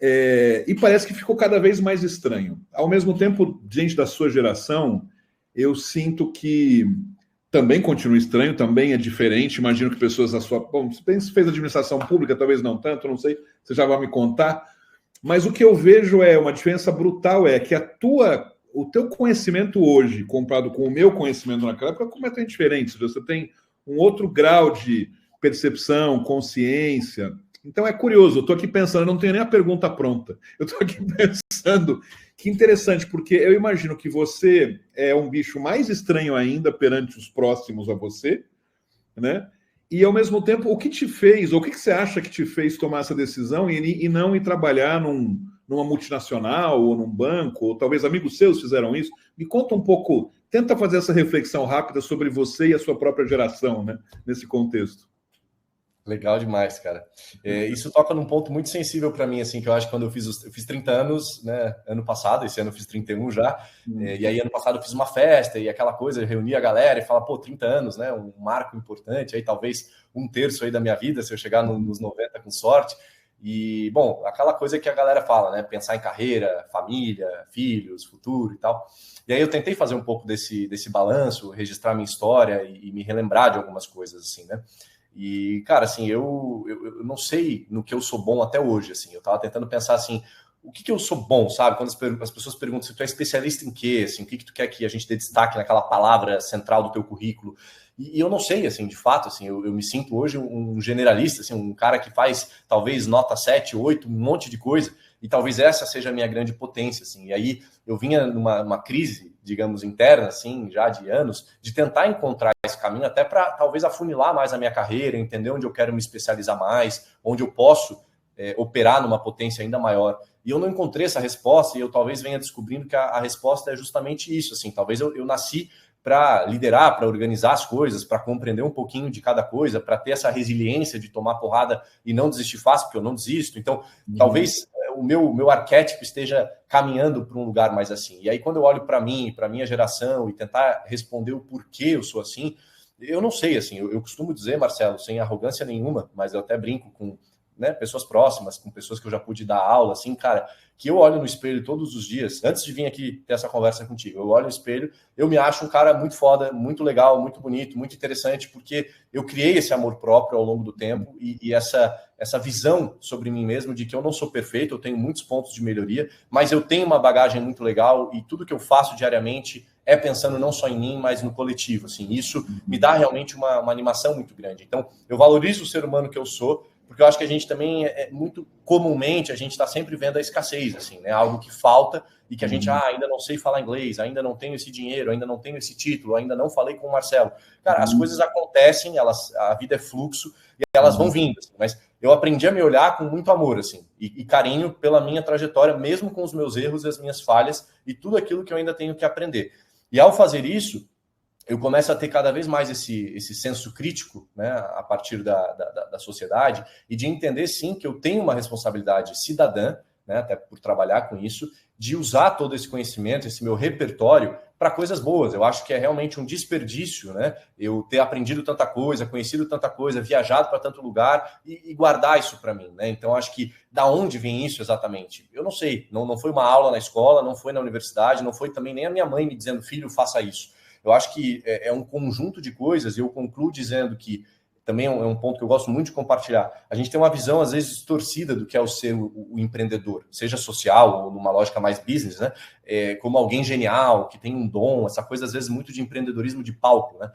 E parece que ficou cada vez mais estranho. Ao mesmo tempo, gente da sua geração, eu sinto que também continua estranho, também é diferente. Imagino que pessoas da sua... Bom, você fez administração pública, talvez não tanto, não sei, você já vai me contar. Mas o que eu vejo é uma diferença brutal, é que o teu conhecimento hoje, comparado com o meu conhecimento naquela época, é completamente diferente. Você tem um outro grau de percepção, consciência. Então é curioso, eu estou aqui pensando, eu não tenho nem a pergunta pronta. Eu estou aqui pensando, que interessante, porque eu imagino que você é um bicho mais estranho ainda perante os próximos a você, né? E ao mesmo tempo, o que te fez, ou o que você acha que te fez tomar essa decisão e não ir trabalhar numa multinacional ou num banco, ou talvez amigos seus fizeram isso? Me conta um pouco, tenta fazer essa reflexão rápida sobre você e a sua própria geração, né, nesse contexto. Legal demais, cara. Isso toca num ponto muito sensível para mim, assim, que eu acho que quando eu fiz 30 anos, né, ano passado, esse ano eu fiz 31 já, e aí ano passado eu fiz uma festa e aquela coisa, eu reuni a galera e fala, pô, 30 anos, né, um marco importante, aí talvez 1/3 aí da minha vida, se eu chegar nos 90 com sorte. E, bom, aquela coisa que a galera fala, né, pensar em carreira, família, filhos, futuro e tal. E aí eu tentei fazer um pouco desse balanço, registrar minha história e me relembrar de algumas coisas, assim, né. E, cara, assim, eu não sei no que eu sou bom até hoje, assim. Eu tava tentando pensar, assim, o que eu sou bom, sabe? Quando as pessoas perguntam se tu é especialista em quê, assim, o que tu quer que a gente dê destaque naquela palavra central do teu currículo. E eu não sei, assim, de fato, assim, eu me sinto hoje um generalista, assim, um cara que faz, talvez, nota 7, 8, um monte de coisa, e talvez essa seja a minha grande potência, assim. E aí eu vinha numa crise, digamos, interna, assim, já de anos, de tentar encontrar esse caminho até para talvez afunilar mais a minha carreira, entender onde eu quero me especializar mais, onde eu posso operar numa potência ainda maior. E eu não encontrei essa resposta, e eu talvez venha descobrindo que a resposta é justamente isso, assim, talvez eu nasci para liderar, para organizar as coisas, para compreender um pouquinho de cada coisa, para ter essa resiliência de tomar porrada e não desistir fácil, porque eu não desisto. Então, talvez o meu arquétipo esteja caminhando para um lugar mais assim. E aí, quando eu olho para mim, para minha geração, e tentar responder o porquê eu sou assim, eu não sei, assim, eu costumo dizer, Marcelo, sem arrogância nenhuma, mas eu até brinco com, né, pessoas próximas, com pessoas que eu já pude dar aula, assim, cara, que eu olho no espelho todos os dias, antes de vir aqui ter essa conversa contigo, eu olho no espelho, eu me acho um cara muito foda, muito legal, muito bonito, muito interessante, porque eu criei esse amor próprio ao longo do tempo e essa visão sobre mim mesmo de que eu não sou perfeito, eu tenho muitos pontos de melhoria, mas eu tenho uma bagagem muito legal e tudo que eu faço diariamente é pensando não só em mim, mas no coletivo, assim, isso me dá realmente uma animação muito grande. Então, eu valorizo o ser humano que eu sou, porque eu acho que a gente também, muito comumente, a gente está sempre vendo a escassez, assim, né? Algo que falta e que a gente, ainda não sei falar inglês, ainda não tenho esse dinheiro, ainda não tenho esse título, ainda não falei com o Marcelo. Cara, as coisas acontecem, a vida é fluxo e elas vão vindo, assim, mas eu aprendi a me olhar com muito amor, assim, e carinho pela minha trajetória, mesmo com os meus erros e as minhas falhas e tudo aquilo que eu ainda tenho que aprender. E ao fazer isso, eu começo a ter cada vez mais esse senso crítico, né, a partir da sociedade, e de entender, sim, que eu tenho uma responsabilidade cidadã, né, até por trabalhar com isso, de usar todo esse conhecimento, esse meu repertório, para coisas boas. Eu acho que é realmente um desperdício, né, eu ter aprendido tanta coisa, conhecido tanta coisa, viajado para tanto lugar e guardar isso para mim, né? Então, acho que da onde vem isso exatamente? Eu não sei, não foi uma aula na escola, não foi na universidade, não foi também nem a minha mãe me dizendo, filho, faça isso. Eu acho que é um conjunto de coisas, e eu concluo dizendo que também é um ponto que eu gosto muito de compartilhar. A gente tem uma visão, às vezes, distorcida do que é o ser o empreendedor, seja social ou numa lógica mais business, né? Como alguém genial, que tem um dom, essa coisa, às vezes, muito de empreendedorismo de palco, né?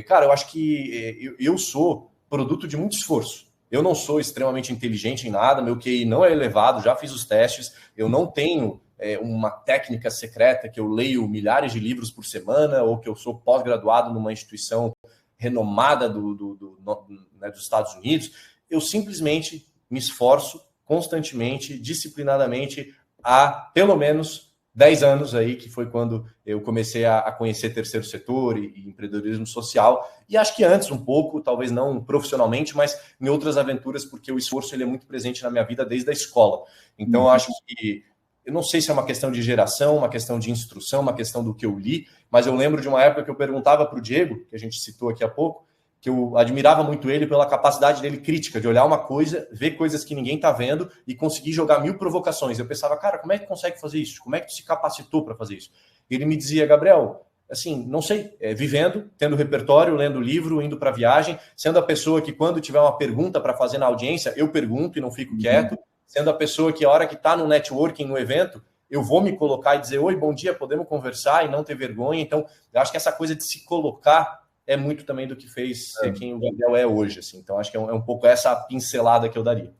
Cara, eu acho que eu sou produto de muito esforço. Eu não sou extremamente inteligente em nada, meu QI não é elevado, já fiz os testes, eu não tenho uma técnica secreta que eu leio milhares de livros por semana ou que eu sou pós-graduado numa instituição renomada né, dos Estados Unidos. Eu simplesmente me esforço constantemente, disciplinadamente, a, pelo menos, 10 anos aí, que foi quando eu comecei a conhecer terceiro setor e empreendedorismo social, e acho que antes um pouco, talvez não profissionalmente, mas em outras aventuras, porque o esforço ele é muito presente na minha vida desde a escola. Então, eu acho que, eu não sei se é uma questão de geração, uma questão de instrução, uma questão do que eu li, mas eu lembro de uma época que eu perguntava para o Diego, que a gente citou aqui há pouco, que eu admirava muito ele pela capacidade dele crítica, de olhar uma coisa, ver coisas que ninguém está vendo e conseguir jogar 1000 provocações. Eu pensava, cara, como é que consegue fazer isso? Como é que tu se capacitou para fazer isso? Ele me dizia, Gabriel, assim, não sei, vivendo, tendo repertório, lendo livro, indo para viagem, sendo a pessoa que quando tiver uma pergunta para fazer na audiência, eu pergunto e não fico quieto, sendo a pessoa que a hora que está no networking, no evento, eu vou me colocar e dizer, oi, bom dia, podemos conversar e não ter vergonha. Então, eu acho que essa coisa de se colocar é muito também do que fez ser quem o Gabriel é hoje. Assim. Então, acho que é um pouco essa pincelada que eu daria.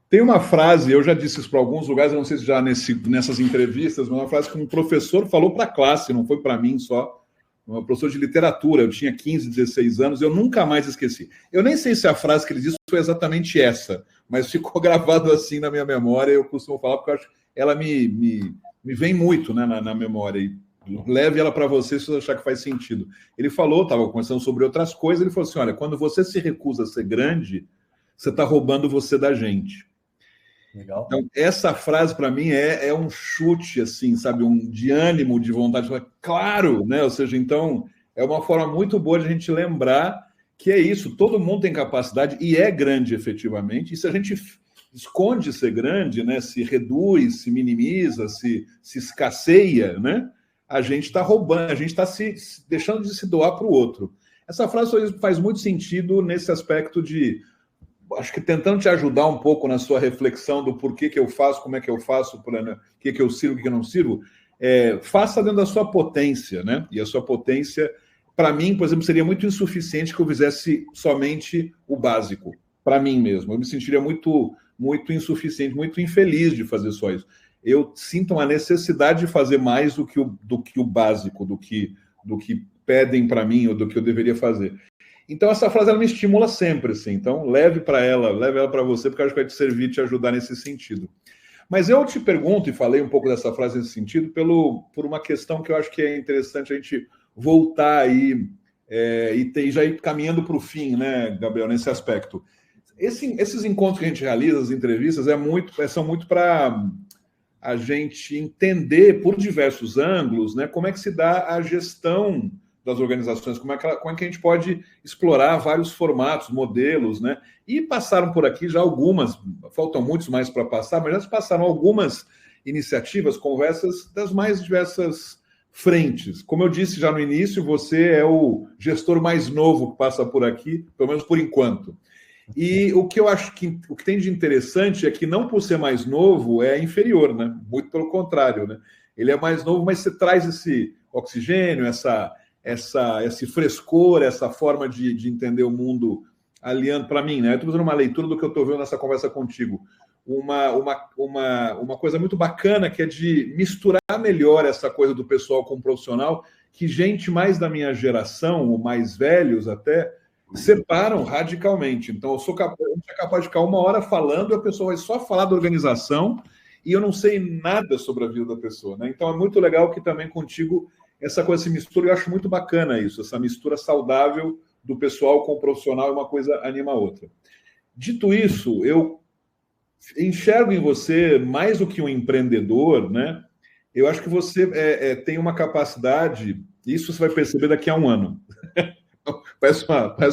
Tem uma frase, eu já disse isso para alguns lugares, eu não sei se já nessas entrevistas, mas uma frase que um professor falou para a classe, não foi para mim só, um professor de literatura, eu tinha 15, 16 anos, eu nunca mais esqueci. Eu nem sei se a frase que ele disse foi exatamente essa, mas ficou gravado assim na minha memória, eu costumo falar, porque eu acho que ela me vem muito, né, na memória, e leve ela para você se você achar que faz sentido. Ele falou, estava conversando sobre outras coisas, ele falou assim, olha, quando você se recusa a ser grande, você está roubando você da gente. Legal. Então, essa frase, para mim, é um chute, assim, sabe, de ânimo, de vontade de falar, claro, né? Ou seja, então, é uma forma muito boa de a gente lembrar que é isso, todo mundo tem capacidade e é grande, efetivamente, e se a gente esconde ser grande, né, se reduz, se minimiza, se escasseia, né? A gente está roubando, a gente está se deixando de se doar para o outro. Essa frase faz muito sentido nesse aspecto de, acho que tentando te ajudar um pouco na sua reflexão do porquê que eu faço, como é que eu faço, o que eu sirvo, o que eu não sirvo, faça dentro da sua potência, né? E a sua potência, para mim, por exemplo, seria muito insuficiente que eu fizesse somente o básico, para mim mesmo. Eu me sentiria muito insuficiente, muito infeliz de fazer só isso. Eu sinto uma necessidade de fazer mais do que o básico, do que pedem para mim ou do que eu deveria fazer. Então, essa frase ela me estimula sempre, assim. Então, leve ela para você, porque eu acho que vai te servir e te ajudar nesse sentido. Mas eu te pergunto, e falei um pouco dessa frase nesse sentido, por uma questão que eu acho que é interessante a gente voltar aí e já ir caminhando para o fim, né, Gabriel, nesse aspecto. Esses encontros que a gente realiza, as entrevistas, são muito para a gente entender por diversos ângulos, né, como é que se dá a gestão das organizações, como é que a gente pode explorar vários formatos, modelos, né? E passaram por aqui já algumas, faltam muitos mais para passar, mas já se passaram algumas iniciativas, conversas das mais diversas frentes. Como eu disse já no início, você é o gestor mais novo que passa por aqui, pelo menos por enquanto. E o que eu acho que o que tem de interessante é que não por ser mais novo é inferior, né? Muito pelo contrário, né? Ele é mais novo, mas você traz esse oxigênio, esse frescor, essa forma de entender o mundo aliando para mim, né? Eu estou fazendo uma leitura do que eu estou vendo nessa conversa contigo. Uma coisa muito bacana que é de misturar melhor essa coisa do pessoal com o profissional, que gente mais da minha geração, ou mais velhos até, separam radicalmente. Então, eu sou capaz de ficar 1 hora falando, a pessoa vai só falar da organização e eu não sei nada sobre a vida da pessoa, né? Então, é muito legal que também contigo essa coisa se mistura, eu acho muito bacana isso, essa mistura saudável do pessoal com o profissional, uma coisa anima a outra. Dito isso, eu enxergo em você mais do que um empreendedor, né? Eu acho que você tem uma capacidade, isso você vai perceber daqui a 1 ano. Parece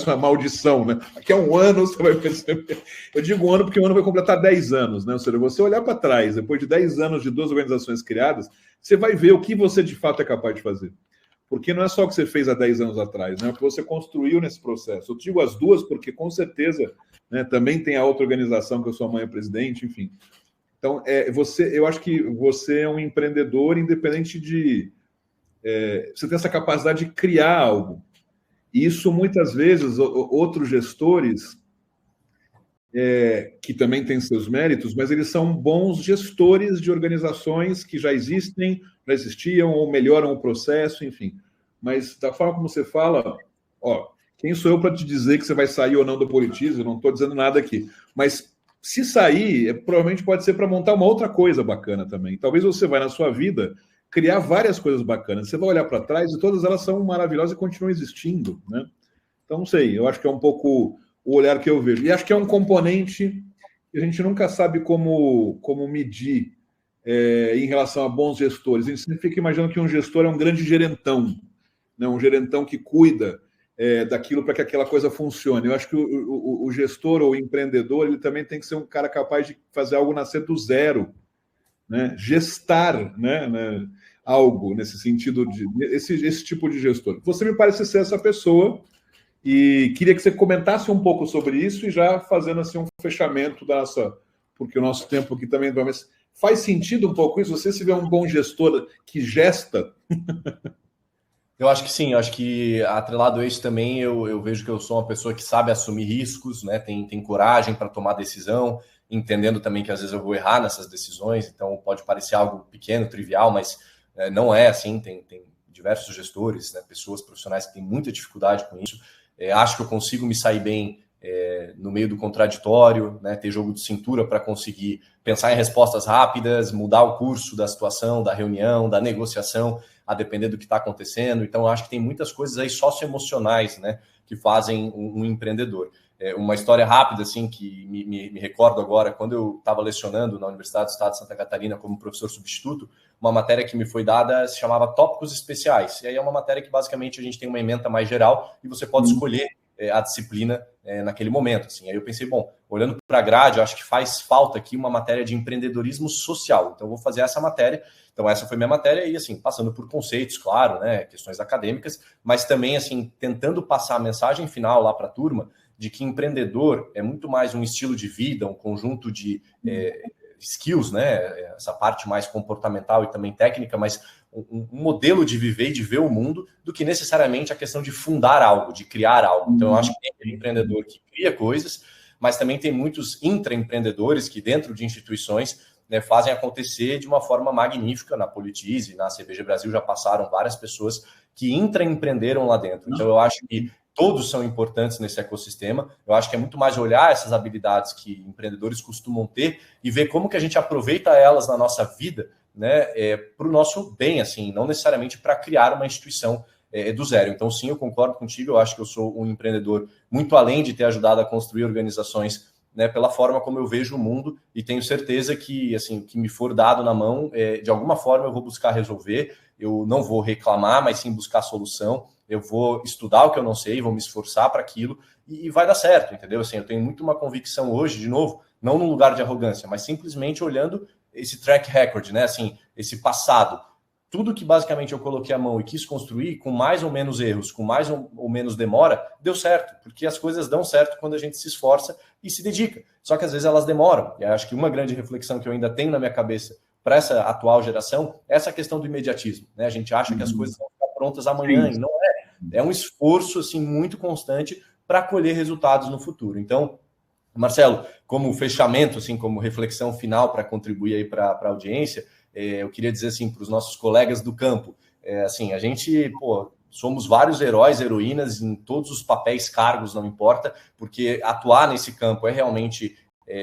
uma maldição, né? Daqui a 1 ano você vai perceber. Eu digo 1 ano porque o ano vai completar 10 anos, né? Ou seja, você olhar para trás, depois de 10 anos de 2 organizações criadas, você vai ver o que você de fato é capaz de fazer. Porque não é só o que você fez há 10 anos atrás, né? O que você construiu nesse processo. Eu digo as duas porque, com certeza, né, também tem a outra organização que a sua mãe é presidente, enfim. Então, eu acho que você é um empreendedor independente de... você tem essa capacidade de criar algo. Isso, muitas vezes, outros gestores, que também têm seus méritos, mas eles são bons gestores de organizações que já existiam, ou melhoram o processo, enfim. Mas, da forma como você fala, quem sou eu para te dizer que você vai sair ou não do Politize? Eu não estou dizendo nada aqui. Mas, se sair, provavelmente pode ser para montar uma outra coisa bacana também. Talvez você vai, na sua vida, criar várias coisas bacanas. Você vai olhar para trás e todas elas são maravilhosas e continuam existindo, né? Então, não sei, eu acho que é um pouco o olhar que eu vejo. E acho que é um componente que a gente nunca sabe como medir em relação a bons gestores. A gente sempre fica imaginando que um gestor é um grande gerentão, né? Um gerentão que cuida daquilo para que aquela coisa funcione. Eu acho que o gestor ou o empreendedor ele também tem que ser um cara capaz de fazer algo nascer do zero, né? Gestar, né? Algo nesse sentido, esse tipo de gestor. Você me parece ser essa pessoa e queria que você comentasse um pouco sobre isso e já fazendo assim um fechamento da nossa, porque o nosso tempo aqui também vai, mas faz sentido um pouco isso? Você se vê um bom gestor que gesta? Eu acho que sim, eu acho que atrelado a isso também, eu vejo que eu sou uma pessoa que sabe assumir riscos, né? Tem coragem para tomar decisão, entendendo também que às vezes eu vou errar nessas decisões, então pode parecer algo pequeno, trivial, mas não é assim, tem diversos gestores, né? Pessoas profissionais que têm muita dificuldade com isso. Acho que eu consigo me sair bem no meio do contraditório, né? Ter jogo de cintura para conseguir pensar em respostas rápidas, mudar o curso da situação, da reunião, da negociação, a depender do que está acontecendo. Então, eu acho que tem muitas coisas aí socioemocionais, né, que fazem um empreendedor. Uma história rápida, assim, que me recordo agora, quando eu estava lecionando na Universidade do Estado de Santa Catarina como professor substituto, uma matéria que me foi dada se chamava Tópicos Especiais. E aí é uma matéria que, basicamente, a gente tem uma ementa mais geral e você pode escolher a disciplina naquele momento. Assim. Aí eu pensei, bom, olhando para a grade, eu acho que faz falta aqui uma matéria de empreendedorismo social. Então, eu vou fazer essa matéria. Então, essa foi minha matéria e, assim, passando por conceitos, claro, né, questões acadêmicas, mas também, assim, tentando passar a mensagem final lá para a turma de que empreendedor é muito mais um estilo de vida, um conjunto de skills, né, essa parte mais comportamental e também técnica, mas um modelo de viver e de ver o mundo do que necessariamente a questão de fundar algo, de criar algo. Então, eu acho que tem empreendedor que cria coisas, mas também tem muitos intraempreendedores que, dentro de instituições, né, fazem acontecer de uma forma magnífica. Na Politize, na CBG Brasil, já passaram várias pessoas que intraempreenderam lá dentro. Então, eu acho que todos são importantes nesse ecossistema. Eu acho que é muito mais olhar essas habilidades que empreendedores costumam ter e ver como que a gente aproveita elas na nossa vida, né, para o nosso bem, assim, não necessariamente para criar uma instituição do zero. Então, sim, eu concordo contigo. Eu acho que eu sou um empreendedor muito além de ter ajudado a construir organizações, né, pela forma como eu vejo o mundo, e tenho certeza que, assim, que me for dado na mão, de alguma forma eu vou buscar resolver. Eu não vou reclamar, mas sim buscar solução. Eu vou estudar o que eu não sei, vou me esforçar para aquilo e vai dar certo, entendeu? Assim, eu tenho muito uma convicção hoje, de novo, não num lugar de arrogância, mas simplesmente olhando esse track record, né? Assim, esse passado. Tudo que basicamente eu coloquei a mão e quis construir, com mais ou menos erros, com mais ou menos demora, deu certo, porque as coisas dão certo quando a gente se esforça e se dedica. Só que às vezes elas demoram. E acho que uma grande reflexão que eu ainda tenho na minha cabeça para essa atual geração é essa questão do imediatismo, né? A gente acha que as coisas vão ficar prontas amanhã, e não é. É um esforço assim muito constante para colher resultados no futuro. Então, Marcelo, como fechamento, assim, como reflexão final para contribuir aí para a audiência, eu queria dizer assim para os nossos colegas do campo, assim, a gente, somos vários heróis, heroínas em todos os papéis, cargos, não importa, porque atuar nesse campo é realmente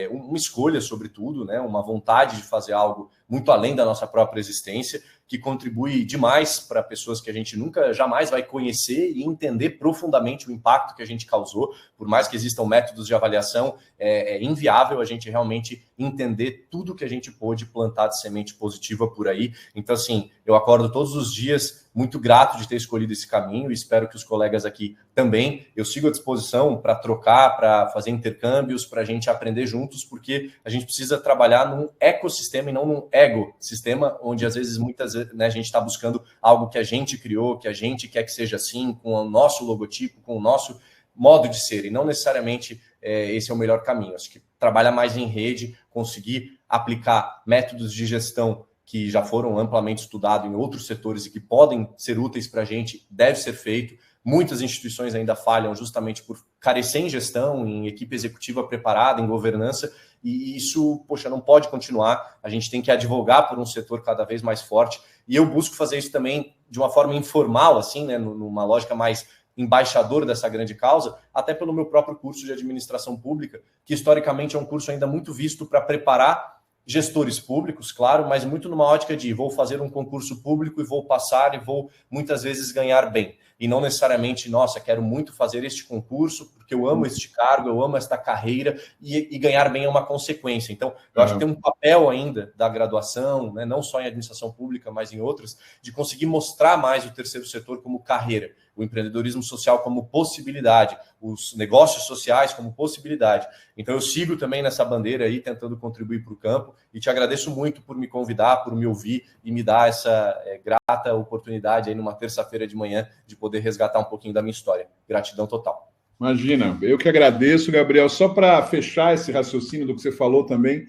uma escolha, sobretudo, né? Uma vontade de fazer algo muito além da nossa própria existência, que contribui demais para pessoas que a gente nunca, jamais vai conhecer e entender profundamente o impacto que a gente causou. Por mais que existam métodos de avaliação, é inviável a gente realmente entender tudo que a gente pôde plantar de semente positiva por aí. Então, assim, eu acordo todos os dias muito grato de ter escolhido esse caminho e espero que os colegas aqui também. Eu sigo à disposição para trocar, para fazer intercâmbios, para a gente aprender juntos, porque a gente precisa trabalhar num ecossistema e não num ego-sistema, onde às vezes, muitas vezes, né, a gente está buscando algo que a gente criou, que a gente quer que seja assim, com o nosso logotipo, com o nosso modo de ser, e não necessariamente esse é o melhor caminho. Acho que trabalhar mais em rede, conseguir aplicar métodos de gestão que já foram amplamente estudados em outros setores e que podem ser úteis para a gente, deve ser feito. Muitas instituições ainda falham justamente por carecer em gestão, em equipe executiva preparada, em governança, e isso, não pode continuar. A gente tem que advogar por um setor cada vez mais forte, e eu busco fazer isso também de uma forma informal, assim, né, numa lógica mais embaixador dessa grande causa, até pelo meu próprio curso de administração pública, que historicamente é um curso ainda muito visto para preparar gestores públicos, claro, mas muito numa ótica de vou fazer um concurso público e vou passar e vou muitas vezes ganhar bem. E não necessariamente, nossa, quero muito fazer este concurso porque eu amo este cargo, eu amo esta carreira e ganhar bem é uma consequência. Então, eu acho que tem um papel ainda da graduação, né, não só em administração pública, mas em outras, de conseguir mostrar mais o terceiro setor como carreira, o empreendedorismo social como possibilidade, os negócios sociais como possibilidade. Então, eu sigo também nessa bandeira aí, tentando contribuir para o campo, e te agradeço muito por me convidar, por me ouvir e me dar essa grata oportunidade aí numa terça-feira de manhã de poder resgatar um pouquinho da minha história. Gratidão total. Imagina, eu que agradeço, Gabriel. Só para fechar esse raciocínio do que você falou também,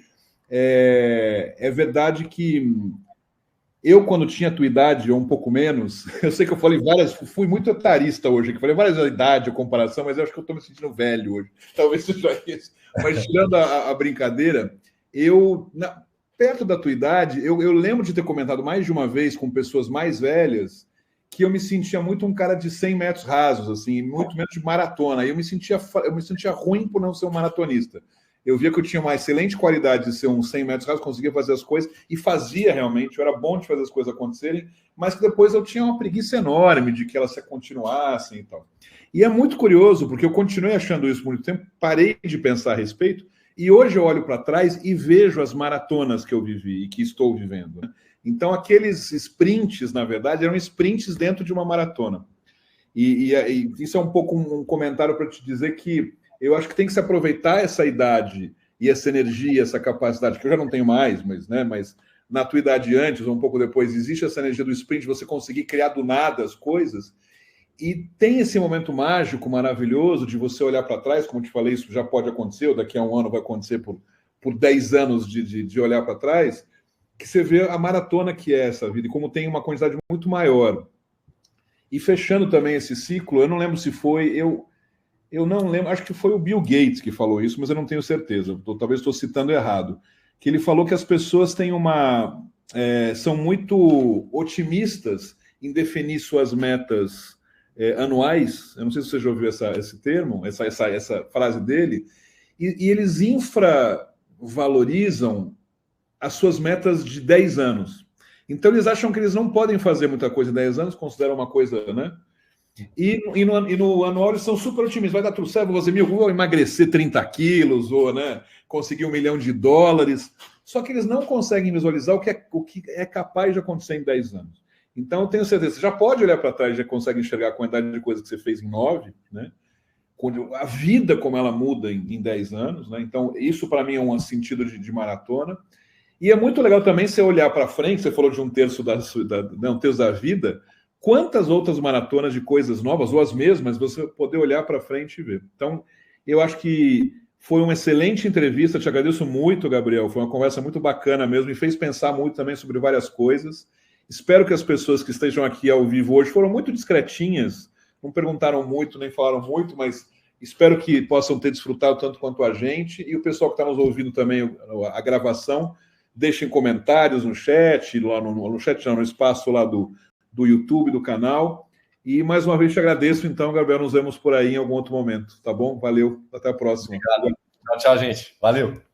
é verdade que eu, quando tinha a tua idade, ou um pouco menos, eu sei que eu falei fui muito etarista hoje, que falei várias idade, a comparação, mas eu acho que eu estou me sentindo velho hoje. Talvez seja isso. Mas tirando a brincadeira, perto da tua idade, eu lembro de ter comentado mais de uma vez com pessoas mais velhas que eu me sentia muito um cara de 100 metros rasos, assim, muito menos de maratona. E eu me sentia ruim por não ser um maratonista. Eu via que eu tinha uma excelente qualidade de ser um 100 metros rasos, conseguia fazer as coisas, e fazia realmente, eu era bom de fazer as coisas acontecerem, mas que depois eu tinha uma preguiça enorme de que elas se continuassem e tal. E é muito curioso, porque eu continuei achando isso por muito tempo, parei de pensar a respeito, e hoje eu olho para trás e vejo as maratonas que eu vivi e que estou vivendo. Então, aqueles sprints, na verdade, eram sprints dentro de uma maratona. E isso é um pouco um comentário para te dizer que eu acho que tem que se aproveitar essa idade e essa energia, essa capacidade, que eu já não tenho mais, mas na tua idade antes ou um pouco depois, existe essa energia do sprint, você conseguir criar do nada as coisas, e tem esse momento mágico, maravilhoso, de você olhar para trás, como eu te falei, isso já pode acontecer, ou daqui a um ano vai acontecer por 10 anos de olhar para trás, que você vê a maratona que é essa vida, e como tem uma quantidade muito maior. E fechando também esse ciclo, eu não lembro se foi... Eu não lembro, acho que foi o Bill Gates que falou isso, mas eu não tenho certeza. Talvez estou citando errado. Que ele falou que as pessoas têm são muito otimistas em definir suas metas anuais. Eu não sei se você já ouviu esse termo, essa frase dele. E eles infravalorizam as suas metas de 10 anos. Então eles acham que eles não podem fazer muita coisa em 10 anos, consideram uma coisa, né? E no anual eles são super otimistas, vai dar tudo certo, vou emagrecer 30 quilos, ou conseguir $1 milhão. Só que eles não conseguem visualizar o que é capaz de acontecer em 10 anos. Então eu tenho certeza, você já pode olhar para trás e já consegue enxergar a quantidade de coisas que você fez em 9, né? A vida como ela muda em 10 anos, né? Então isso para mim é um sentido de maratona. E é muito legal também você olhar para frente, você falou de um terço da vida, quantas outras maratonas de coisas novas, ou as mesmas, você poder olhar para frente e ver. Então, eu acho que foi uma excelente entrevista, te agradeço muito, Gabriel, foi uma conversa muito bacana mesmo, me fez pensar muito também sobre várias coisas. Espero que as pessoas que estejam aqui ao vivo hoje foram muito discretinhas, não perguntaram muito, nem falaram muito, mas espero que possam ter desfrutado tanto quanto a gente, e o pessoal que está nos ouvindo também, a gravação, deixem comentários no chat, lá no espaço lá do YouTube, do canal. E mais uma vez te agradeço, então, Gabriel, nos vemos por aí em algum outro momento, tá bom? Valeu, até a próxima. Obrigado. Tchau, gente. Valeu.